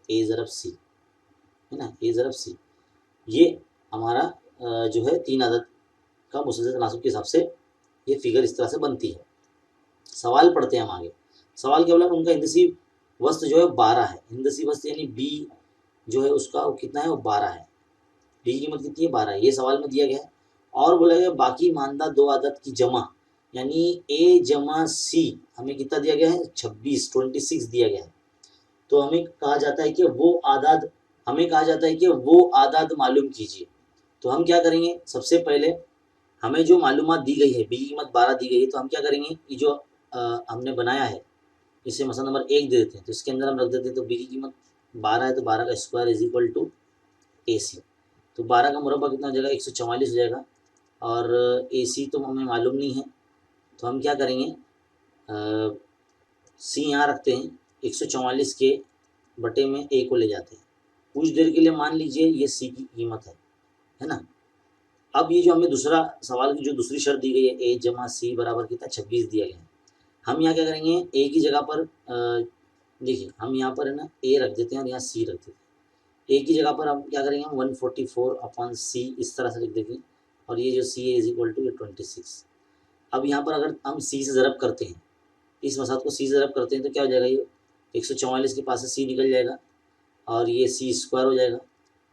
A ज़रब C, है ना, A ज़रब C। ये हमारा जो है 3 आदद का मुसलसल तनासुब के हिसाब से ये फिगर इस तरह से बनती है। सवाल पढ़ते हैं हम आगे। सवाल क्या बोला, उनका हिंदसी वस्त जो है 12 है। हिंदसी वस्त यानी B जो है उसका वो कितना है, वो 12 है। B की कीमत कितनी है, 12 है, ये सवाल में दिया गया है। और बोला गया बाकी मानदा 2 आदद की जमा, यानी A/C हमें कितना दिया गया है, 26 दिया गया है। तो हमें कहा जाता है कि वो आदाद मालूम कीजिए। तो हम क्या करेंगे, सबसे पहले हमें जो मालूमात दी गई है, बी की कीमत 12 दी गई है, तो हम क्या करेंगे, ये जो हमने बनाया है इसे मसला नंबर 1 दे देते हैं। तो इसके अंदर हम रख देते हैं, तो बी की कीमत 12 है, तो 12 का square is equal to AC। तो 12 का मुरब्बा कितना हो जाएगा, 144 हो जाएगा। और AC तो हमें मालूम नहीं है, तो हम क्या करेंगे, C यहाँ रखते हैं, 144 के बटे में A को ले जाते हैं। कुछ देर के लिए मान लीजिए ये C की कीमत है ना। अब ये जो हमें दूसरा सवाल की जो दूसरी शर्त दी गई है, A/C बराबर कितना 26 दिया गया है। हम यहाँ क्या करेंगे, A की जगह पर देखिए हम यहाँ पर है ना A रख देते हैं और यहाँ C रख देते हैं। A की जगह पर हम क्या करेंगे, 144/C इस तरह से लिख देंगे, और ये जो C है इज इक्वल टू 26। अब यहाँ पर अगर हम C से ज़रब करते हैं, इस मसाद को C से ज़रब करते हैं, तो क्या हो जाएगा, ये 144 के पास से C निकल जाएगा, और ये C² हो जाएगा,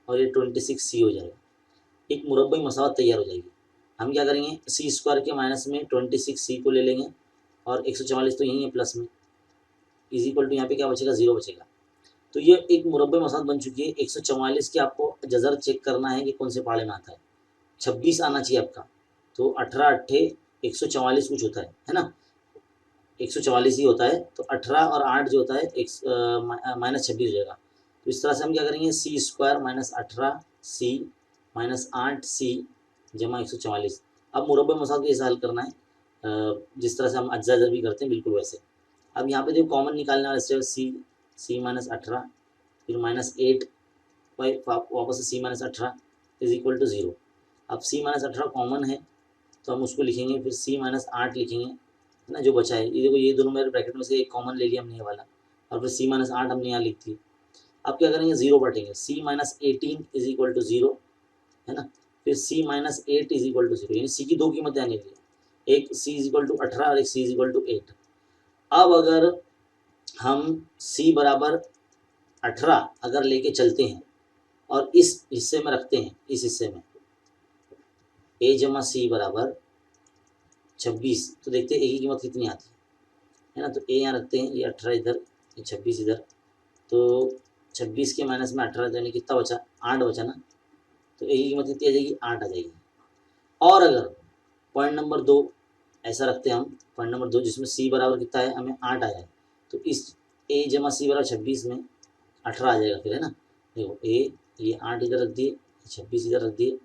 और ये 26C हो जाएगा। एक मुरब्बई मसावत तैयार हो जाएगी। हम क्या करेंगे, C² के माइनस में 26C को ले लेंगे, और 144 तो यहीं है प्लस में, इज इक्वल टू यहाँ पे क्या बचेगा, 0 बचेगा। तो ये एक मुरब्बई मसावत बन चुकी है। 144 की आपको जज़र चेक करना है कि कौन से पाड़े में आता है, 26 आना चाहिए आपका। तो 18 अट्ठे 144 कुछ होता है ना, 144 ही होता है। तो 18 और 8 जो होता है -26 हो जाएगा। तो इस तरह से हम क्या करेंगे, C² minus 18C minus 8C जमा 144। अब मुरब्बे मसाल को ऐसा हल करना है जिस तरह से हम अज्जा भी करते हैं, बिल्कुल वैसे। अब यहाँ पे जो कॉमन निकालने वाले C माइनस 18 फिर -8 वापस से C minus 18 is equal to 0। अब C माइनस 18 कॉमन है, तो हम उसको लिखेंगे, फिर C माइनस 8 लिखेंगे, है ना, जो बचा है। ये देखो, ये दोनों मेरे ब्रैकेट में से एक कॉमन ले लिया हमने ये वाला, और फिर C माइनस 8 हमने यहाँ लिख दी। अब क्या करेंगे, 0 बांटेंगे, C minus 18 is equal to 0, है ना। फिर C minus 8 is equal to 0, यानी C की दो कीमतें आने दी, एक C इज इक्वल टू 18 और एक C इज इक्वल टू 8। अब अगर हम C बराबर 18 अगर लेके चलते हैं और इस हिस्से में रखते हैं, इस हिस्से में A जमा C बराबर 26, तो देखते हैं A की कीमत कितनी आती है ना। तो ए यहाँ रखते हैं, ये 18 इधर, ये 26 इधर, तो 26 के माइनस में 18 यानी कितना बचा, 8 बचा ना। तो ए की कीमत कितनी आ जाएगी, 8 आ जाएगी। और अगर पॉइंट नंबर 2 ऐसा रखते हैं हम, पॉइंट नंबर 2 जिसमें सी बराबर कितना है, हमें 8 आया है, तो इस ए जमा सी बराबर 26 में 18 आ जाएगा फिर, है ना। देखो ए, ये 8 इधर रख दिए, 26 इधर रख दिए,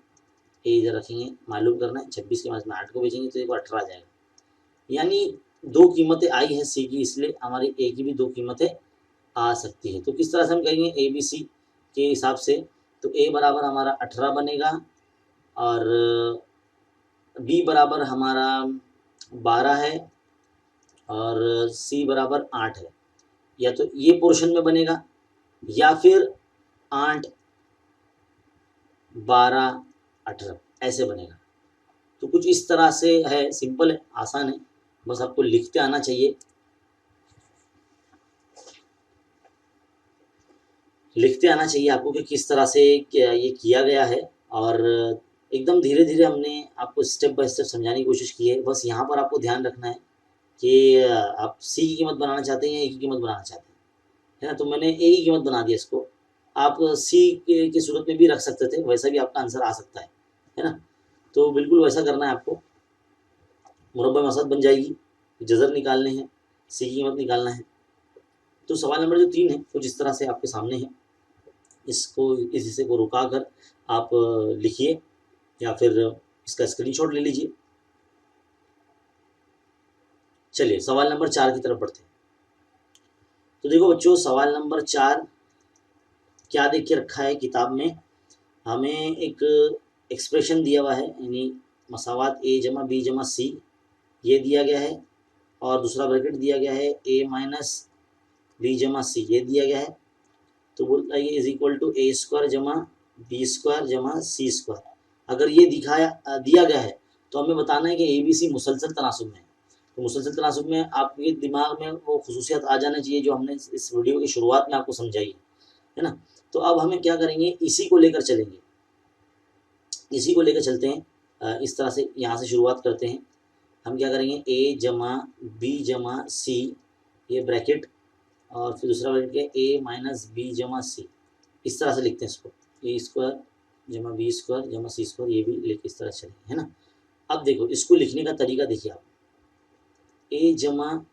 ए इधर रखेंगे, मालूम करना है 26 के माइनस में 8 को भेजेंगे तो देखो 18 आ जाएगा। यानी 2 कीमतें आई है सी की, इसलिए हमारी ए की भी 2 कीमतें आ सकती है। तो किस तरह से हम कहेंगे ए बी सी के हिसाब से, तो ए बराबर हमारा 18 बनेगा और बी बराबर हमारा 12 है और सी बराबर 8 है। या तो ये पोर्शन में बनेगा या फिर 8 12 18 ऐसे बनेगा। तो कुछ इस तरह से है, सिंपल है, आसान है, बस आपको लिखते आना चाहिए। लिखते आना चाहिए आपको कि किस तरह से ये किया गया है। और एकदम धीरे धीरे हमने आपको स्टेप बाय स्टेप समझाने की कोशिश की है। बस यहाँ पर आपको ध्यान रखना है कि आप सी की कीमत बनाना चाहते हैं या ए की कीमत बनाना चाहते हैं, है ना। तो मैंने ए की कीमत बना दिया इसको, आप सी की सूरत में भी रख सकते थे, वैसा भी आपका आंसर आ सकता है ना। तो बिल्कुल वैसा करना है आपको। मुरब्बा मसद बन जाएगी, जज़र निकालने हैं, सी की कीमत निकालना है। तो सवाल नंबर जो 3 है कुछ इस तरह से आपके सामने है। इसको, इस हिस्से को रुका कर आप लिखिए या फिर इसका स्क्रीनशॉट ले लीजिए। चलिए सवाल नंबर 4 की तरफ बढ़ते हैं। तो देखो बच्चों, सवाल नंबर 4 क्या देख के रखा है किताब में, हमें एक एक्सप्रेशन दिया हुआ है, यानी मसावात ए जमा बी जमा सी ये दिया गया है, और दूसरा ब्रैकेट दिया गया है ए माइनस बी जमा सी ये दिया गया है। तो बोलता है ये is equal to A square जमा बी स्क्वायर जमा सी स्क्वायर। अगर ये दिया गया है तो हमें बताना है कि ए बी सी मुसलसल तनासुब में है। तो मुसलसल तनासुब में आपके दिमाग में वो खुसूसियत आ जाना चाहिए जो हमने इस वीडियो की शुरुआत में आपको समझाई है ना। तो अब हमें क्या करेंगे, इसी को लेकर चलेंगे, इसी को लेकर चलते हैं। इस तरह से यहाँ से शुरुआत करते हैं। हम क्या करेंगे, ए जमा बी जमा सी ये ब्रैकेट, और फिर दूसरा ब्रैकेट क्या, ए माइनस बी जमा सी, इस तरह से लिखते हैं इसको, ए स्क्वायर जमा बी स्क्वायर जमा सी स्क्वायर, ये भी लेके इस तरह चलेंगे, है ना। अब देखो इसको लिखने का तरीका देखिए आप, ए जमा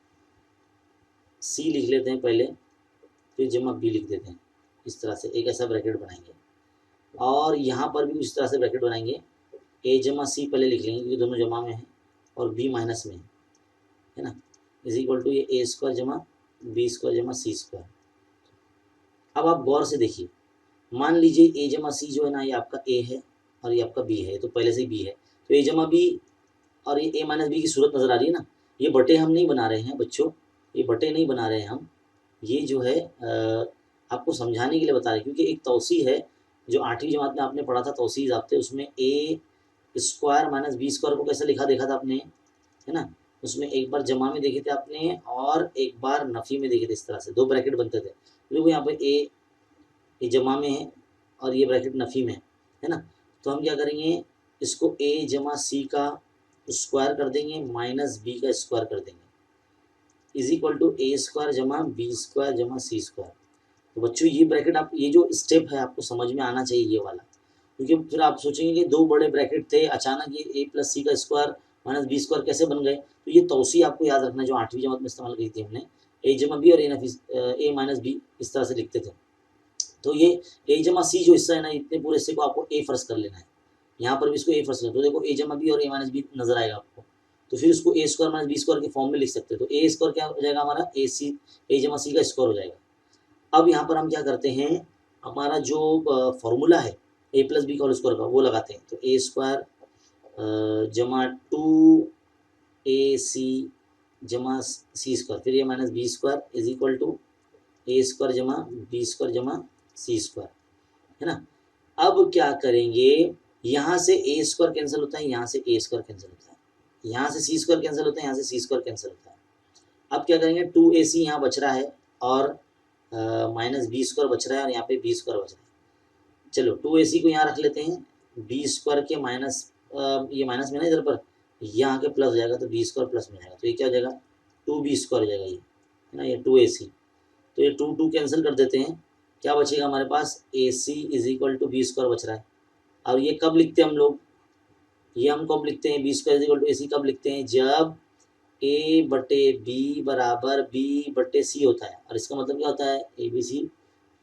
सी लिख लेते हैं पहले, फिर जमा बी लिख देते हैं, इस तरह से एक ऐसा ब्रैकेट बनाएंगे। और यहाँ पर भी इस तरह से ब्रैकेट बनाएंगे, ए जमा सी पहले लिख लेंगे क्योंकि दोनों जमा में है और बी माइनस में है ना, इज इक्वल टू ये ए स्क्वायर जमा बी स्क्वायर जमा सी स्क्वायर। अब आप गौर से देखिए, मान लीजिए ए जमा सी जो है ना, ये आपका ए है और ये आपका बी है, तो पहले से ही बी है, तो ए जमा बी और ये ए माइनस बी की सूरत नज़र आ रही है ना। ये बटे हम नहीं बना रहे हैं बच्चों, ये बटे नहीं बना रहे हैं हम, ये जो है आपको समझाने के लिए बता रहे हैं, क्योंकि एक तौसी है जो 8वीं जमात में आपने पढ़ा था तौसी ज़ाब्ते, उसमें ए स्क्वायर माइनस बी स्क्वायर को कैसे लिखा देखा था आपने, है ना। उसमें एक बार जमा में देखे थे आपने और एक बार नफ़ी में देखे थे, इस तरह से 2 ब्रैकेट बनते थे। देखो यहाँ पे ए जमा में है और ये ब्रैकेट नफ़ी में है ना। तो हम क्या करेंगे, इसको ए जमा सी का स्क्वायर कर देंगे माइनस बी का स्क्वायर कर देंगे, is equal to A square जमा बी स्क्वायर जमा सी स्क्वायर। तो बच्चों ये ब्रैकेट, आप ये जो स्टेप है आपको समझ में आना चाहिए ये वाला, क्योंकि फिर आप सोचेंगे कि 2 बड़े ब्रैकेट थे, अचानक ये ए प्लस सी का स्क्वायर माइनस बी स्क्वायर कैसे बन गए। तो ये तौसी आपको याद रखना है जो 8वीं जमात में इस्तेमाल की थी हमने, ए जमा बी और ए माइनस बी इस तरह से लिखते थे। तो ये ए जमा सी जो हिस्सा है ना, इतने पूरे हिस्से को आपको ए फर्ज कर लेना है, यहाँ पर भी इसको ए फर्ज कर, तो देखो ए जमा बी और ए माइनस बी नजर आएगा आपको। तो फिर इसको ए स्क्वायर माइनस बी स्क्वायर के फॉर्म में लिख सकते हैं। तो ए स्क्वायर क्या हो जाएगा हमारा, ए जमा सी का स्क्वायर हो जाएगा। अब यहाँ पर हम क्या करते हैं, हमारा जो फॉर्मूला है ए प्लस बी का होल स्क्वायर का वो लगाते हैं। तो ए स्क्वायर जमा 2 AC जमा सी स्क्वायर, फिर ये minus b square is equal to A square जमा बी स्क्वायर जमा सी स्क्वायर, है ना। अब क्या करेंगे, यहाँ से ए स्क्वायर कैंसिल होता है, यहाँ से ए स्क्वायर कैंसिल होता है, यहाँ से सी स्क्वायर कैंसिल होता है, यहाँ से सी स्क्वायर कैंसिल होता है। अब क्या करेंगे, 2AC यहाँ बच रहा है और माइनस बी स्क्वायर बच रहा है और यहाँ पे बी स्क्वायर बच रहा है। चलो 2AC को यहाँ रख लेते हैं, बी स्क्वायर के माइनस, ये माइनस में ना इधर पर, यहाँ के प्लस हो जाएगा तो बी स्क्वायर प्लस में जाएगा, तो ये क्या हो जाएगा 2b² हो जाएगा ये, है ना, ये 2ac। तो ये 2 कैंसिल कर देते हैं, क्या बचेगा हमारे पास, AC is equal to b² बच रहा है। और ये कब लिखते हैं हम लोग, ये हम कब लिखते हैं, b² is equal to AC कब लिखते हैं, जब A/B बराबर B/C होता है। और इसका मतलब क्या होता है, ABC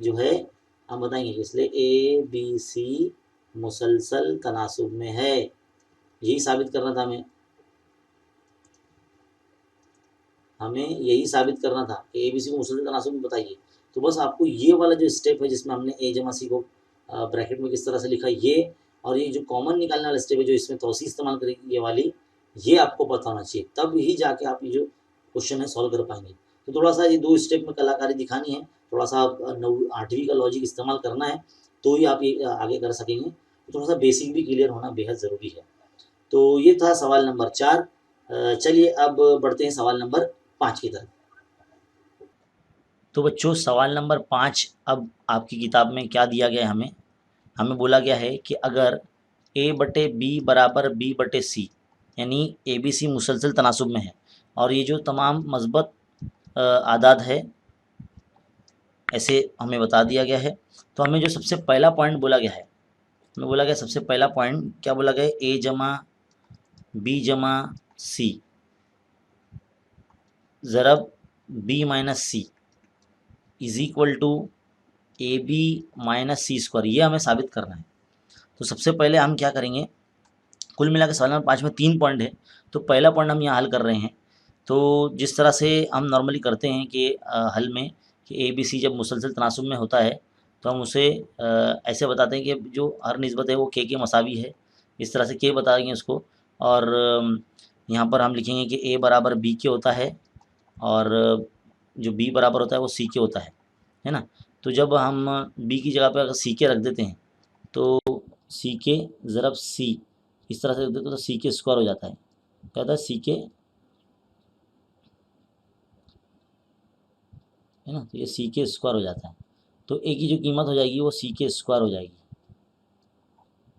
जो है हम बताएंगे, इसलिए ABC मुसलसल तनासुब में है, यही साबित करना था हमें यही साबित करना था कि ABC को मुसलसल तनासुब में बताइए। तो बस आपको ये वाला जो स्टेप है जिसमें हमने A/C को ब्रैकेट में किस तरह से लिखा ये, और ये जो कॉमन निकालने वाला स्टेप है जो इसमें तौसी इस्तेमाल करेगी ये वाली, ये आपको पता होना चाहिए, तब ही जाके आप ये जो क्वेश्चन है सॉल्व कर पाएंगे। तो थोड़ा सा ये 2 स्टेप में कलाकारी दिखानी है, थोड़ा सा 8वीं का लॉजिक इस्तेमाल करना है, तो ही आप ये आगे कर सकेंगे। तो थोड़ा सा बेसिक भी क्लियर होना बेहद ज़रूरी है। तो ये था सवाल नंबर 4। चलिए अब बढ़ते हैं सवाल नंबर 5 की तरफ। तो बच्चों सवाल नंबर 5 अब आपकी किताब में क्या दिया गया है, हमें बोला गया है कि अगर A/B बराबर B/C यानी ABC मुसलसल तनासुब में है, और ये जो तमाम मस्बत आदाद है ऐसे हमें बता दिया गया है। तो हमें जो सबसे पहला पॉइंट बोला गया है, हमें बोला गया सबसे पहला पॉइंट क्या बोला गया, A/B/C ज़रब B-C is equal to AB-C², ये हमें साबित करना है। तो सबसे पहले हम क्या करेंगे, कुल मिलाकर सवाल नंबर 5 में 3 पॉइंट है, तो पहला पॉइंट हम यहाँ हल कर रहे हैं। तो जिस तरह से हम नॉर्मली करते हैं कि हल में कि ABC जब मुसलसल तनासुब में होता है तो हम उसे ऐसे बताते हैं कि जो हर निस्बत है वो K के मसावी है, इस तरह से K बताएंगे उसको। और यहाँ पर हम लिखेंगे कि A बराबर B के होता है, और जो B बराबर होता है वो C के होता है ना। तो जब हम B की जगह पर अगर C के रख देते हैं तो C के ज़रब C इस तरह से रख देते तो C² हो जाता है, क्या होता है C है ना, तो ये C² हो जाता है। तो A की जो कीमत हो जाएगी वो C² हो जाएगी,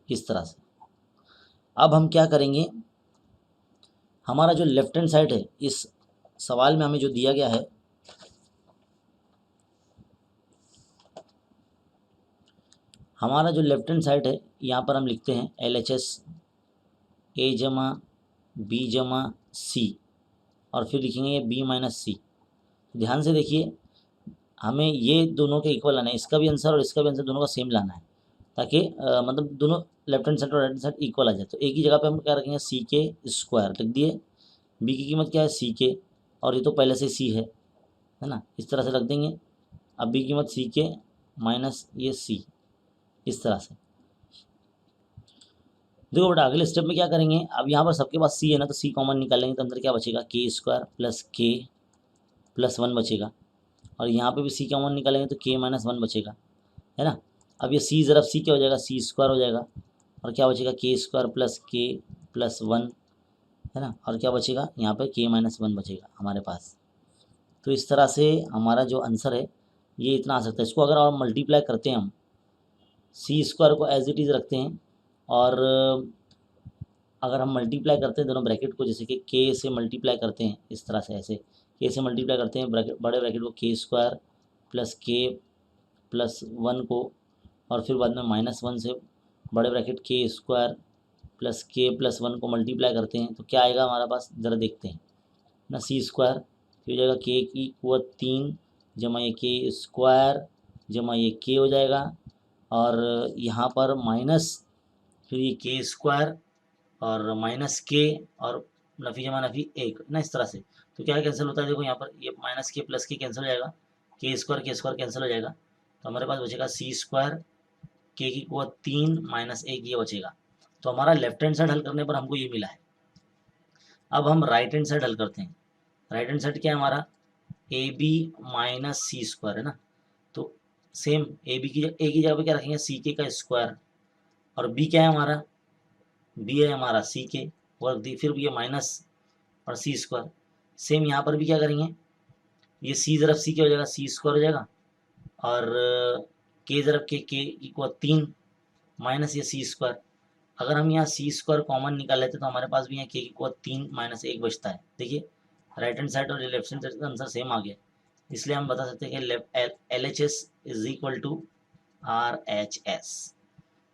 इस तरह से। अब हम क्या करेंगे, हमारा जो लेफ्ट हैंड साइड है इस सवाल में हमें जो दिया गया है, हमारा जो लेफ्ट हैंड साइड है यहाँ पर हम लिखते हैं LHS A/B/C और फिर लिखेंगे ये B-C। ध्यान से देखिए, हमें ये दोनों के इक्वल लाना है, इसका भी आंसर और इसका भी आंसर दोनों का सेम लाना है, ताकि मतलब दोनों लेफ्ट हैंड साइड और राइट हैंड साइड इक्वल आ जाए। तो एक ही जगह पे हम क्या रखेंगे, C² लिख दिए, B की कीमत क्या है C और ये तो पहले से C है ना, इस तरह से रख देंगे। अब B की कीमत C माइनस ये C, इस तरह से। देखो बेटा अगले स्टेप में क्या करेंगे, अब यहाँ पर सबके पास C है ना, तो C कॉमन निकालेंगे तो अंदर क्या बचेगा, K² प्लस K+1 बचेगा, और यहाँ पे भी C कॉमन निकालेंगे तो K-1 बचेगा, है ना। अब ये C ज़रब C क्या हो जाएगा, C² हो जाएगा, और क्या बचेगा K² प्लस K+1, है ना, और क्या बचेगा यहाँ पे K-1 बचेगा हमारे पास। तो इस तरह से हमारा जो आंसर है ये इतना आ सकता है। इसको अगर और मल्टीप्लाई करते हैं हम, C² को एज इट इज़ रखते हैं, और अगर हम मल्टीप्लाई करते हैं दोनों ब्रैकेट को, जैसे कि K से मल्टीप्लाई करते हैं इस तरह से, ऐसे K से मल्टीप्लाई करते हैं ब्रैकेट, बड़े ब्रैकेट को K² प्लस K+1 को, और फिर बाद में -1 से बड़े ब्रैकेट K² प्लस K+1 को मल्टीप्लाई करते हैं, तो क्या आएगा हमारे पास, ज़रा देखते हैं ना। C² फिर हो जाएगा K की क़ुव्वत 3 जमा ये K² जमा ये K हो जाएगा, और यहाँ पर माइनस फिर ये K² और -K और नफ़ी जमा नफ़ी 1 ना, इस तरह से। तो क्या कैंसिल होता है, देखो यहाँ पर ये -K प्लस K कैंसिल हो जाएगा, K² कैंसिल हो जाएगा, तो हमारे पास बचेगा C², K की क़ुव्वत 3 -1 ये बचेगा। तो हमारा लेफ्ट हैंड साइड हल करने पर हमको ये मिला है। अब हम राइट हैंड साइड हल करते हैं। राइट हैंड साइड क्या है हमारा, AB-C² है ना, तो सेम A की जगह पे क्या रखेंगे, CK का स्क्वायर, और B क्या है हमारा, B है हमारा CK, और फिर ये माइनस और C²। सेम यहाँ पर भी क्या करेंगे, ये C ज़रब C क्या हो जाएगा, C² हो जाएगा, और K ज़रब K की क़ुव्वत 3 माइनस ये C²। अगर हम यहाँ C² कॉमन निकाल लेते तो हमारे पास भी यहाँ K की क़ुव्वत 3 -1 बचता है। देखिए राइट हैंड साइड और लेफ्ट हैंड साइड का आंसर सेम आ गया, इसलिए हम बता सकते हैं कि LHS is equal to RHS।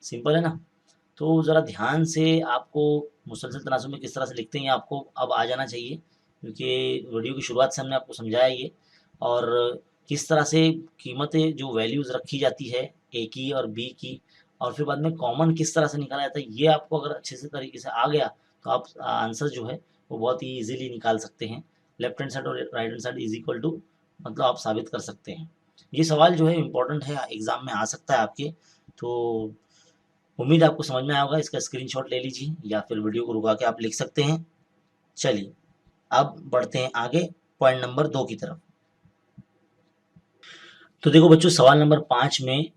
Simple है ना। तो ज़रा ध्यान से आपको मुसलसल तनासुब में किस तरह से लिखते हैं आपको अब आ जाना चाहिए, क्योंकि वीडियो की शुरुआत से हमने आपको समझाया ये, और किस तरह से कीमतें जो वैल्यूज़ रखी जाती है ए की और बी की, और फिर बाद में कॉमन किस तरह से निकाला जाता है, ये आपको अगर अच्छे से तरीके से आ गया तो आप आंसर जो है वो बहुत ही ईजिली निकाल सकते हैं। लेफ्ट हैंड साइड और right hand side is equal to मतलब आप साबित कर सकते हैं। ये सवाल जो है इम्पोर्टेंट है, एग्ज़ाम में आ सकता है आपके, तो उम्मीद आपको समझ में आया होगा। इसका स्क्रीनशॉट ले लीजिए या फिर वीडियो को रुका के आप लिख सकते हैं। चलिए अब बढ़ते हैं आगे पॉइंट नंबर 2 की तरफ। तो देखो बच्चों, सवाल नंबर 5 में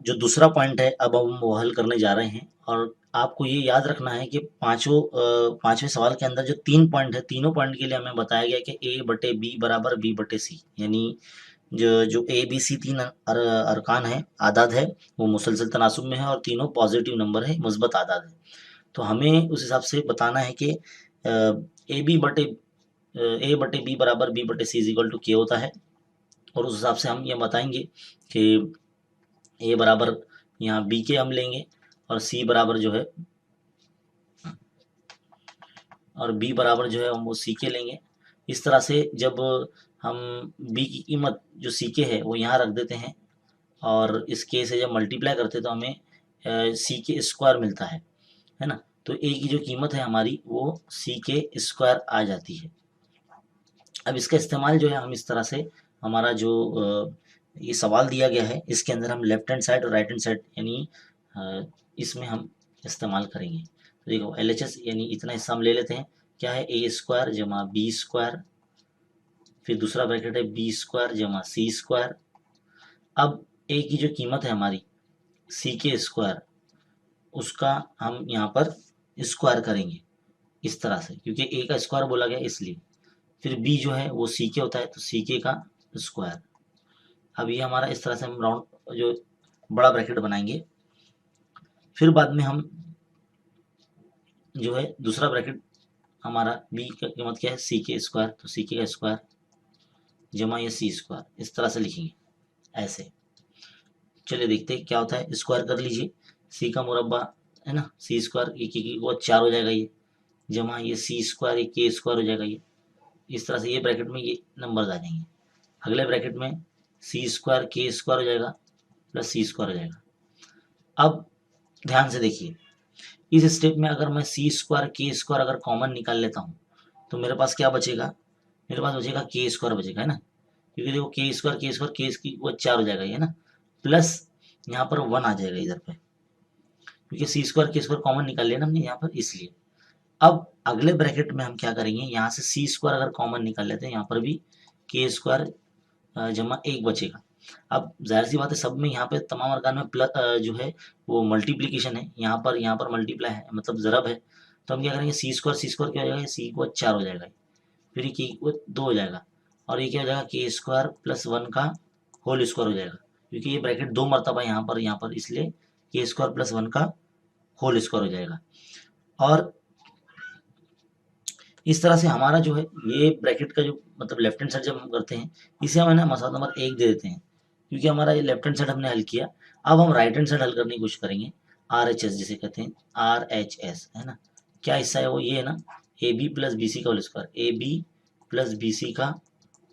जो दूसरा पॉइंट है अब हम वो हल करने जा रहे हैं, और आपको ये याद रखना है कि पांचवें सवाल के अंदर जो 3 पॉइंट है, तीनों पॉइंट के लिए हमें बताया गया कि A बटे B बराबर B बटे C, यानी जो ए बी सी तीन अरकान है, आदाद है, वो मुसलसल तनासुब में है और तीनों पॉजिटिव नंबर है, मुस्बत आदाद है। तो हमें उस हिसाब से बताना है कि ए बटे बी बराबर बी बटे सी इज इक्वल टू के होता है, और उस हिसाब से हम ये बताएंगे कि ए बराबर यहाँ बी के हम लेंगे और सी बराबर जो है और बी बराबर जो है हम वो सी के लेंगे। इस तरह से जब हम बी की कीमत जो सी के है वो यहाँ रख देते हैं और इस के से जब मल्टीप्लाई करते तो हमें सी के स्क्वायर मिलता है ना। तो ए की जो कीमत है हमारी वो सी के स्क्वायर आ जाती है। अब इसका इस्तेमाल जो है हम इस तरह से, हमारा जो ये सवाल दिया गया है इसके अंदर हम लेफ्ट हैंड साइड और राइट हैंड साइड यानी इसमें हम इस्तेमाल करेंगे। तो देखो LHS यानी इतना हिस्सा हम ले लेते हैं, क्या है ए स्क्वायर जमा बी स्क्वायर, फिर दूसरा ब्रैकेट है बी स्क्वायर जमा सी स्क्वायर। अब ए की जो कीमत है हमारी सी के स्क्वायर, उसका हम यहाँ पर स्क्वायर करेंगे इस तरह से, क्योंकि ए का स्क्वायर बोला गया इसलिए। फिर बी जो है वो सी के होता है तो सी के का स्क्वायर। अब ये हमारा इस तरह से हम राउंड जो बड़ा ब्रैकेट बनाएंगे। फिर बाद में हम जो है दूसरा ब्रैकेट हमारा बी का कीमत क्या है सी के स्क्वायर, तो सी के का स्क्वायर जमा ये सी स्क्वायर, इस तरह से लिखेंगे ऐसे। चलिए देखते हैं क्या होता है। स्क्वायर कर लीजिए, सी का मुरब्बा है ना, सी स्क्वायर एक वो 4 हो जाएगा ये, जमा ये सी स्क्वायर एक के स्क्वायर हो जाएगा ये। इस तरह से ये ब्रैकेट में ये नंबर्स आ जाएंगे। अगले ब्रैकेट में सी स्क्वायर के स्क्वायर हो जाएगा प्लस सी स्क्वायर हो जाएगा। अब ध्यान से देखिए, इस स्टेप में अगर मैं सी स्क्वायर के स्क्वायर अगर कॉमन निकाल लेता हूँ तो मेरे पास क्या बचेगा, मेरे पास बचेगा के स्क्वायर बचेगा, है ना, क्योंकि देखो के स्क्वायर के की वो 4 हो जाएगा ये ना, प्लस यहाँ पर 1 आ जाएगा इधर पे, क्योंकि सी स्क्वायर के स्क्वायर कॉमन निकाल लिया ना हमने यहाँ पर, इसलिए। अब अगले ब्रैकेट में हम क्या करेंगे, यहाँ से सी स्क्वायर अगर कॉमन निकाल लेते हैं यहाँ पर भी के स्क्वायर जमा 1 बचेगा। अब जाहिर सी बात है सब में यहाँ पे तमाम अरकान में प्लस जो है वो मल्टीप्लीकेशन है, यहाँ पर मल्टीप्लाई है मतलब ज़रब है। तो हम क्या करेंगे सी स्क्वायर क्या हो जाएगा, सी को 4 हो जाएगा, फिर ये के को 2 हो जाएगा, और ये क्या हो जाएगा के स्क्वायर प्लस 1 का होल स्क्वायर हो जाएगा, क्योंकि ये ब्रैकेट 2 मरतबा यहाँ पर इसलिए के स्क्वायर प्लस 1 का होल स्क्वायर हो जाएगा। और इस तरह से हमारा जो है ये ब्रैकेट का जो मतलब लेफ्ट हैंड साइड जब हम करते हैं इसे हम है ना मसला नंबर 1 दे देते हैं, क्योंकि हमारा ये लेफ्ट हैंड साइड हमने हल किया। अब हम राइट हैंड साइड हल करने की कोशिश करेंगे, RHS जिसे कहते हैं, RHS है ना, क्या हिस्सा है वो ये है ना, A B plus B C का whole square, A B plus B C का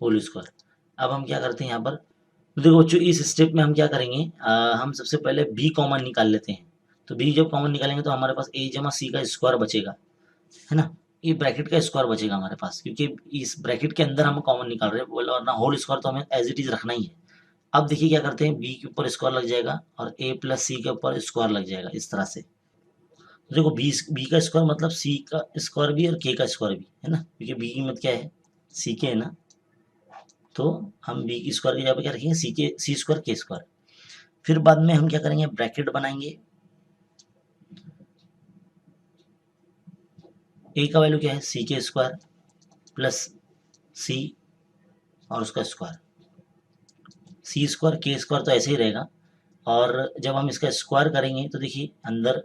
होल स्क्वायर। अब हम क्या करते हैं यहाँ पर, तो देखो बच्चों इस स्टेप में हम क्या करेंगे, हम सबसे पहले बी कॉमन निकाल लेते हैं। तो बी जब कॉमन निकालेंगे तो हमारे पास ए जमा सी का स्क्वायर बचेगा, है ना, ये ब्रैकेट का स्क्वायर बचेगा हमारे पास, क्योंकि इस ब्रैकेट के अंदर हम कॉमन निकाल रहे हैं और ना होल स्क्वायर तो हमें एज इट इज रखना ही है। अब देखिए क्या करते हैं, बी के ऊपर स्क्वायर लग जाएगा और ए प्लस सी के ऊपर स्क्वायर लग जाएगा इस तरह से। तो देखो बी का स्क्वायर मतलब सी का स्क्वायर भी और के का स्क्वायर भी, है ना, क्योंकि बी की कीमत क्या है सी के है ना, तो हम बी की स्क्वायर की जगह पे क्या रखेंगे सी स्क्वायर के स्क्वायर। फिर बाद में हम क्या करेंगे, ब्रैकेट बनाएंगे, ए का वैल्यू क्या है सी के स्क्वायर प्लस सी और उसका स्क्वायर, सी स्क्वायर के स्क्वायर तो ऐसे ही रहेगा। और जब हम इसका स्क्वायर करेंगे तो देखिए अंदर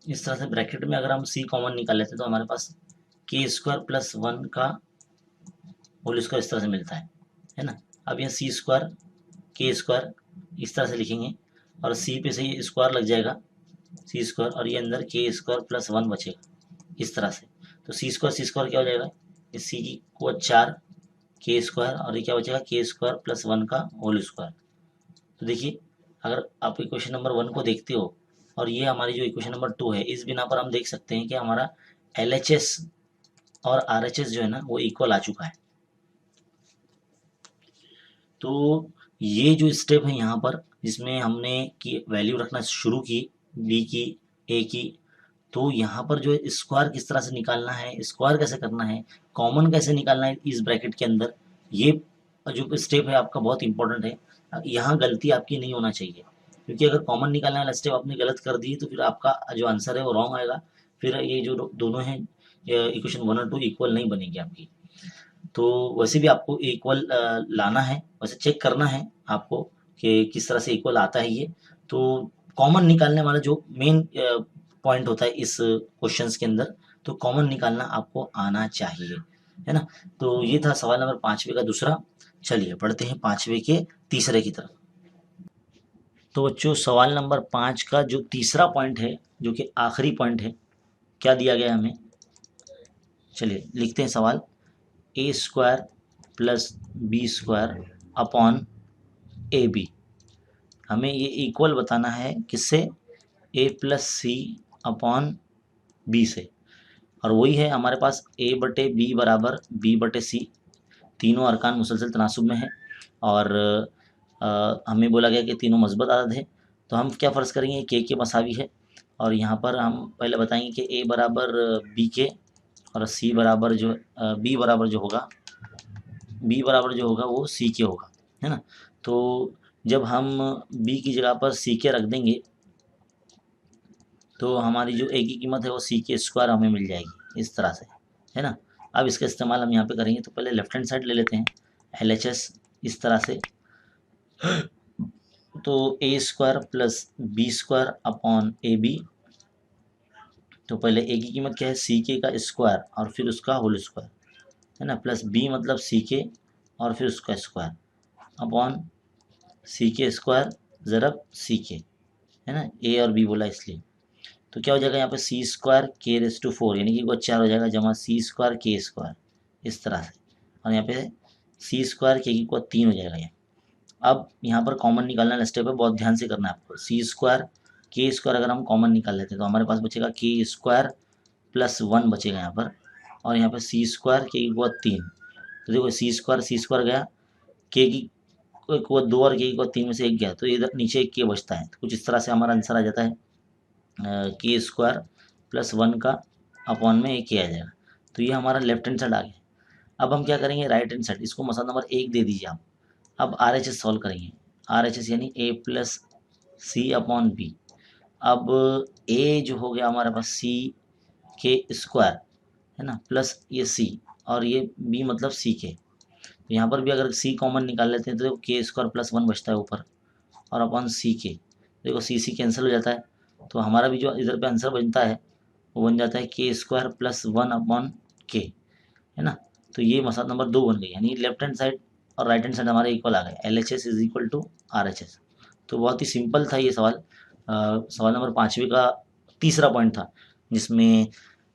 इस तरह से ब्रैकेट में अगर हम सी कॉमन निकाल लेते हैं तो हमारे पास के स्क्वायर प्लस 1 का होल स्क्वायर इस तरह से मिलता है ना। अब यहाँ सी स्क्वायर के स्क्वायर इस तरह से लिखेंगे और सी पे से ये स्क्वायर लग जाएगा सी स्क्वायर, और ये अंदर के स्क्वायर प्लस 1 बचेगा इस तरह से। तो सी स्क्वायर क्या हो जाएगा, इस सी को 4 के स्क्वायर और ये क्या बचेगा के स्क्वायर प्लस 1 का होल स्क्वायर। तो देखिए अगर आप इक्वेशन नंबर 1 को देखते हो और ये हमारी जो इक्वेशन नंबर 2 है, इस बिना पर हम देख सकते हैं कि हमारा LHS और RHS जो है ना वो इक्वल आ चुका है। तो ये जो स्टेप है यहाँ पर जिसमें हमने की वैल्यू रखना शुरू की बी की ए की, तो यहाँ पर जो स्क्वायर किस तरह से निकालना है, स्क्वायर कैसे करना है, कॉमन कैसे निकालना है इस ब्रैकेट के अंदर, ये जो स्टेप है आपका बहुत इंपॉर्टेंट है। यहाँ गलती आपकी नहीं होना चाहिए, क्योंकि अगर कॉमन निकालने वाला स्टेप आपने गलत कर दी तो फिर आपका जो आंसर है वो रॉन्ग आएगा, फिर ये जो दोनों हैं इक्वेशन 1 और 2 इक्वल नहीं बनेगी आपकी। तो वैसे भी आपको इक्वल लाना है, वैसे चेक करना है आपको कि किस तरह से इक्वल आता है ये। तो कॉमन निकालने वाला जो मेन पॉइंट होता है इस क्वेश्चंस के अंदर, तो कॉमन निकालना आपको आना चाहिए, है ना। तो ये था सवाल नंबर 5वें का दूसरा। चलिए पढ़ते हैं 5वें के तीसरे की तरफ। तो बच्चों सवाल नंबर 5 का जो तीसरा पॉइंट है, जो कि आखिरी पॉइंट है, क्या दिया गया हमें, चलिए लिखते हैं सवाल। A square plus B square upon A B, हमें ये इक्वल बताना है किससे, A plus C upon B से। और वही है हमारे पास ए बटे बी बराबर बी बटे सी, तीनों अरकान मुसलसल तनासुब में है और हमें बोला गया कि तीनों मस्बत आदद है। तो हम क्या फ़र्ज़ करेंगे, के मसावी है और यहाँ पर हम पहले बताएंगे कि ए बराबर बी के और सी बराबर जो बी बराबर जो होगा वो सी के होगा, है ना। तो जब हम बी की जगह पर सी के रख देंगे तो हमारी जो ए की कीमत है वो सी के स्क्वायर हमें मिल जाएगी इस तरह से, है ना। अब इसका इस्तेमाल हम यहाँ पे करेंगे, तो पहले लेफ्ट हैंड साइड ले लेते हैं LHS इस तरह से। तो A square plus B square upon A B, तो पहले ए की कीमत क्या है सी के का स्क्वायर और फिर उसका होल स्क्वायर, है ना, प्लस बी मतलब सी के और फिर उसका स्क्वायर अपॉन सी के स्क्वायर ज़रब सी के, है ना, ए और बी बोला इसलिए। तो क्या हो जाएगा यहाँ पे सी स्क्वायर के रेस टू 4 यानी कि वो 4 हो जाएगा जमा सी स्क्वायर के स्क्वायर इस तरह से, और यहाँ पे सी स्क्वायर के को 3 हो जाएगा ये। अब यहाँ पर कॉमन निकालना वाला स्टेप है, बहुत ध्यान से करना है आपको। सी स्क्वायर के स्क्वायर अगर हम कॉमन निकाल लेते हैं तो हमारे पास बचेगा के स्क्वायर प्लस 1 बचेगा यहाँ पर, और यहाँ पे सी स्क्वायर के को 3। तो देखो सी स्क्वायर गया, के की को 2 और के को 3 में से एक गया, तो इधर नीचे एक के बचता है। तो कुछ इस तरह से हमारा आंसर आ जाता है के स्क्वायर प्लस 1 का अपॉन में एक के आ जाएगा। तो ये हमारा लेफ्ट हैंड साइड आ गया। अब हम क्या करेंगे, राइट हैंड साइड, इसको मसला नंबर 1 दे दीजिए आप। अब RHS सॉल्व करेंगे, RHS यानी ए प्लस सी अपॉन बी। अब ए जो हो गया हमारे पास सी के स्क्वायर, है ना, प्लस ये सी और ये बी मतलब सी के। तो यहाँ पर भी अगर सी कॉमन निकाल लेते हैं तो के स्क्वायर प्लस 1 बचता है ऊपर और अपॉन सी के, देखो सी कैंसिल हो जाता है। तो हमारा भी जो इधर पे आंसर बनता है वो बन जाता है के स्क्वायर प्लस 1 अपॉन के, है ना। तो ये मसला नंबर 2 बन गई, यानी लेफ्ट हैंड साइड और राइट हैंड साइड हमारे इक्वल आ गए, LHS is equal to RHS। तो बहुत ही सिंपल था ये सवाल। सवाल नंबर 5वें का तीसरा पॉइंट था जिसमें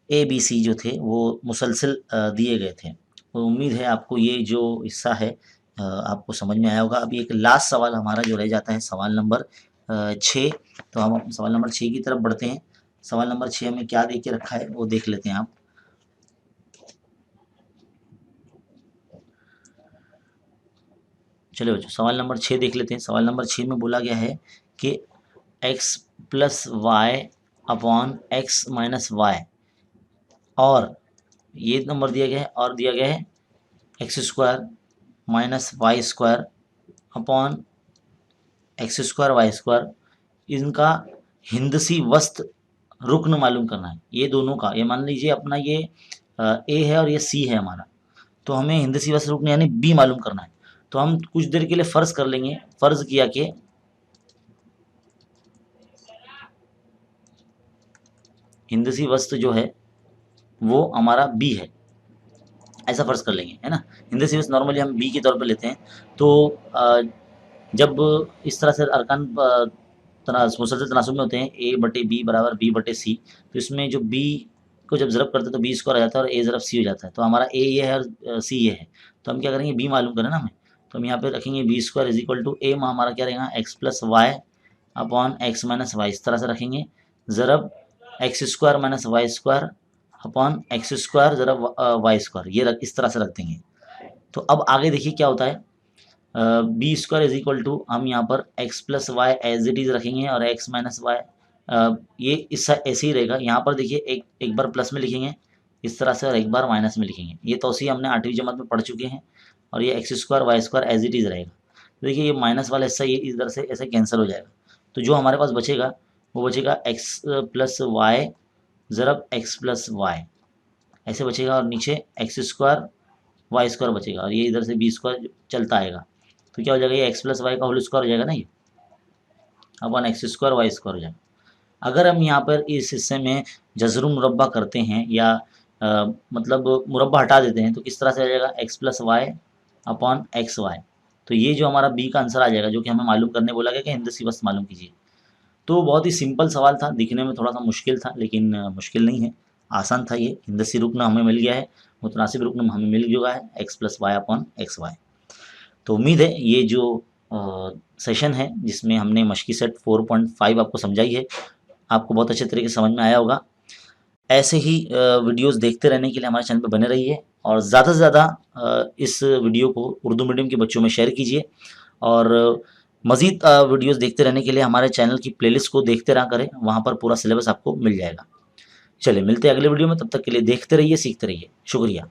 ABC जो थे वो मुसलसल दिए गए थे। तो उम्मीद है आपको ये जो हिस्सा है आपको समझ में आया होगा। अभी एक लास्ट सवाल हमारा जो रह जाता है सवाल नंबर 6। तो हम सवाल नंबर 6 की तरफ बढ़ते हैं। सवाल नंबर 6 में क्या दे के रखा है वो देख लेते हैं आप। चलो बच्चों सवाल नंबर 6 देख लेते हैं। सवाल नंबर 6 में बोला गया है कि x plus Y upon x minus y, और ये नंबर दिया गया है और दिया गया है x square minus Y square upon x square y square, इनका हिंदसी वस्त रुकन मालूम करना है। ये दोनों का, ये मान लीजिए अपना ये ए है और ये सी है हमारा, तो हमें हिंदसी वस्त रुकन यानी बी मालूम करना है। तो हम कुछ देर के लिए फ़र्ज़ कर लेंगे, फ़र्ज़ किया कि हिंदसी वस्त जो है वो हमारा बी है, ऐसा फर्ज कर लेंगे, है ना। हिंदी सीरीज नॉर्मली हम बी के तौर पे लेते हैं। तो जब इस तरह से अरकान मुसलसल तनासुब में होते हैं, ए बटे बी बराबर बी बटे सी, तो इसमें जो बी को जब ज़रब करते हैं तो बी स्क्वायर आ जाता है और ए ज़रब सी हो जाता है। तो हमारा ए ये है और सी ये है, तो हम क्या करेंगे, बी मालूम करें ना हमें, तो हम यहाँ पे रखेंगे B square is equal to A में हमारा क्या रहेगा, X plus Y upon x minus Y, इस तरह से रखेंगे। ज़रब X square minus Y square upon x square ज़रब वाई स्क्वायर, ये इस तरह से रख देंगे। तो अब आगे देखिए क्या होता है, b square is equal to हम यहाँ पर x plus y as it is रखेंगे और एक्स माइनस वाई ये इस ऐसे ही रहेगा। यहाँ पर देखिए एक बार प्लस में लिखेंगे इस तरह से और एक बार माइनस में लिखेंगे। ये तौसीह हमने 8वीं जमात में पढ़ चुके हैं। और ये x square y square as it is रहेगा। तो देखिए ये माइनस वाला हिस्सा ये इधर से ऐसे कैंसिल हो जाएगा। तो जो हमारे पास बचेगा वो बचेगा एक्स प्लस वाई ज़रब एक्स प्लस वाई, ऐसे बचेगा। और नीचे एक्स स्क्वायर वाई स्क्वायर बचेगा और ये इधर से बी स्क्वायर चलता आएगा। तो क्या हो जाएगा, ये एक्स प्लस वाई का होल स्क्वायर हो जाएगा ना, ये अपन एक्स स्क्वायर वाई स्क्वायर हो जाएगा। अगर हम यहाँ पर इस हिस्से में जज़र मुरब्बा करते हैं या मतलब मुरब्बा हटा देते हैं तो किस तरह से आ जाएगा, x plus Y upon x y. तो ये जो हमारा बी का आंसर आ जाएगा, जो कि हमें मालूम करने बोला गया कि हिंदसी बस मालूम कीजिए। तो बहुत ही सिंपल सवाल था, दिखने में थोड़ा सा मुश्किल था लेकिन मुश्किल नहीं है, आसान था। ये हिंदसी रुकन हमें मिल गया है, मुतनासिब रुकन हमें मिल गया है, x plus Y upon x y. तो उम्मीद है ये जो सेशन है जिसमें हमने मशकी सेट 4.5 आपको समझाई है, आपको बहुत अच्छे तरीके से समझ में आया होगा। ऐसे ही वीडियोस देखते रहने के लिए हमारे चैनल पर बने रहिए और ज़्यादा से ज़्यादा इस वीडियो को उर्दू मीडियम के बच्चों में शेयर कीजिए। और मज़ीद वीडियोस देखते रहने के लिए हमारे चैनल की प्लेलिस्ट को देखते रहा करें, वहाँ पर पूरा सिलेबस आपको मिल जाएगा। चलिए मिलते हैं अगले वीडियो में, तब तक के लिए देखते रहिए, सीखते रहिए। शुक्रिया।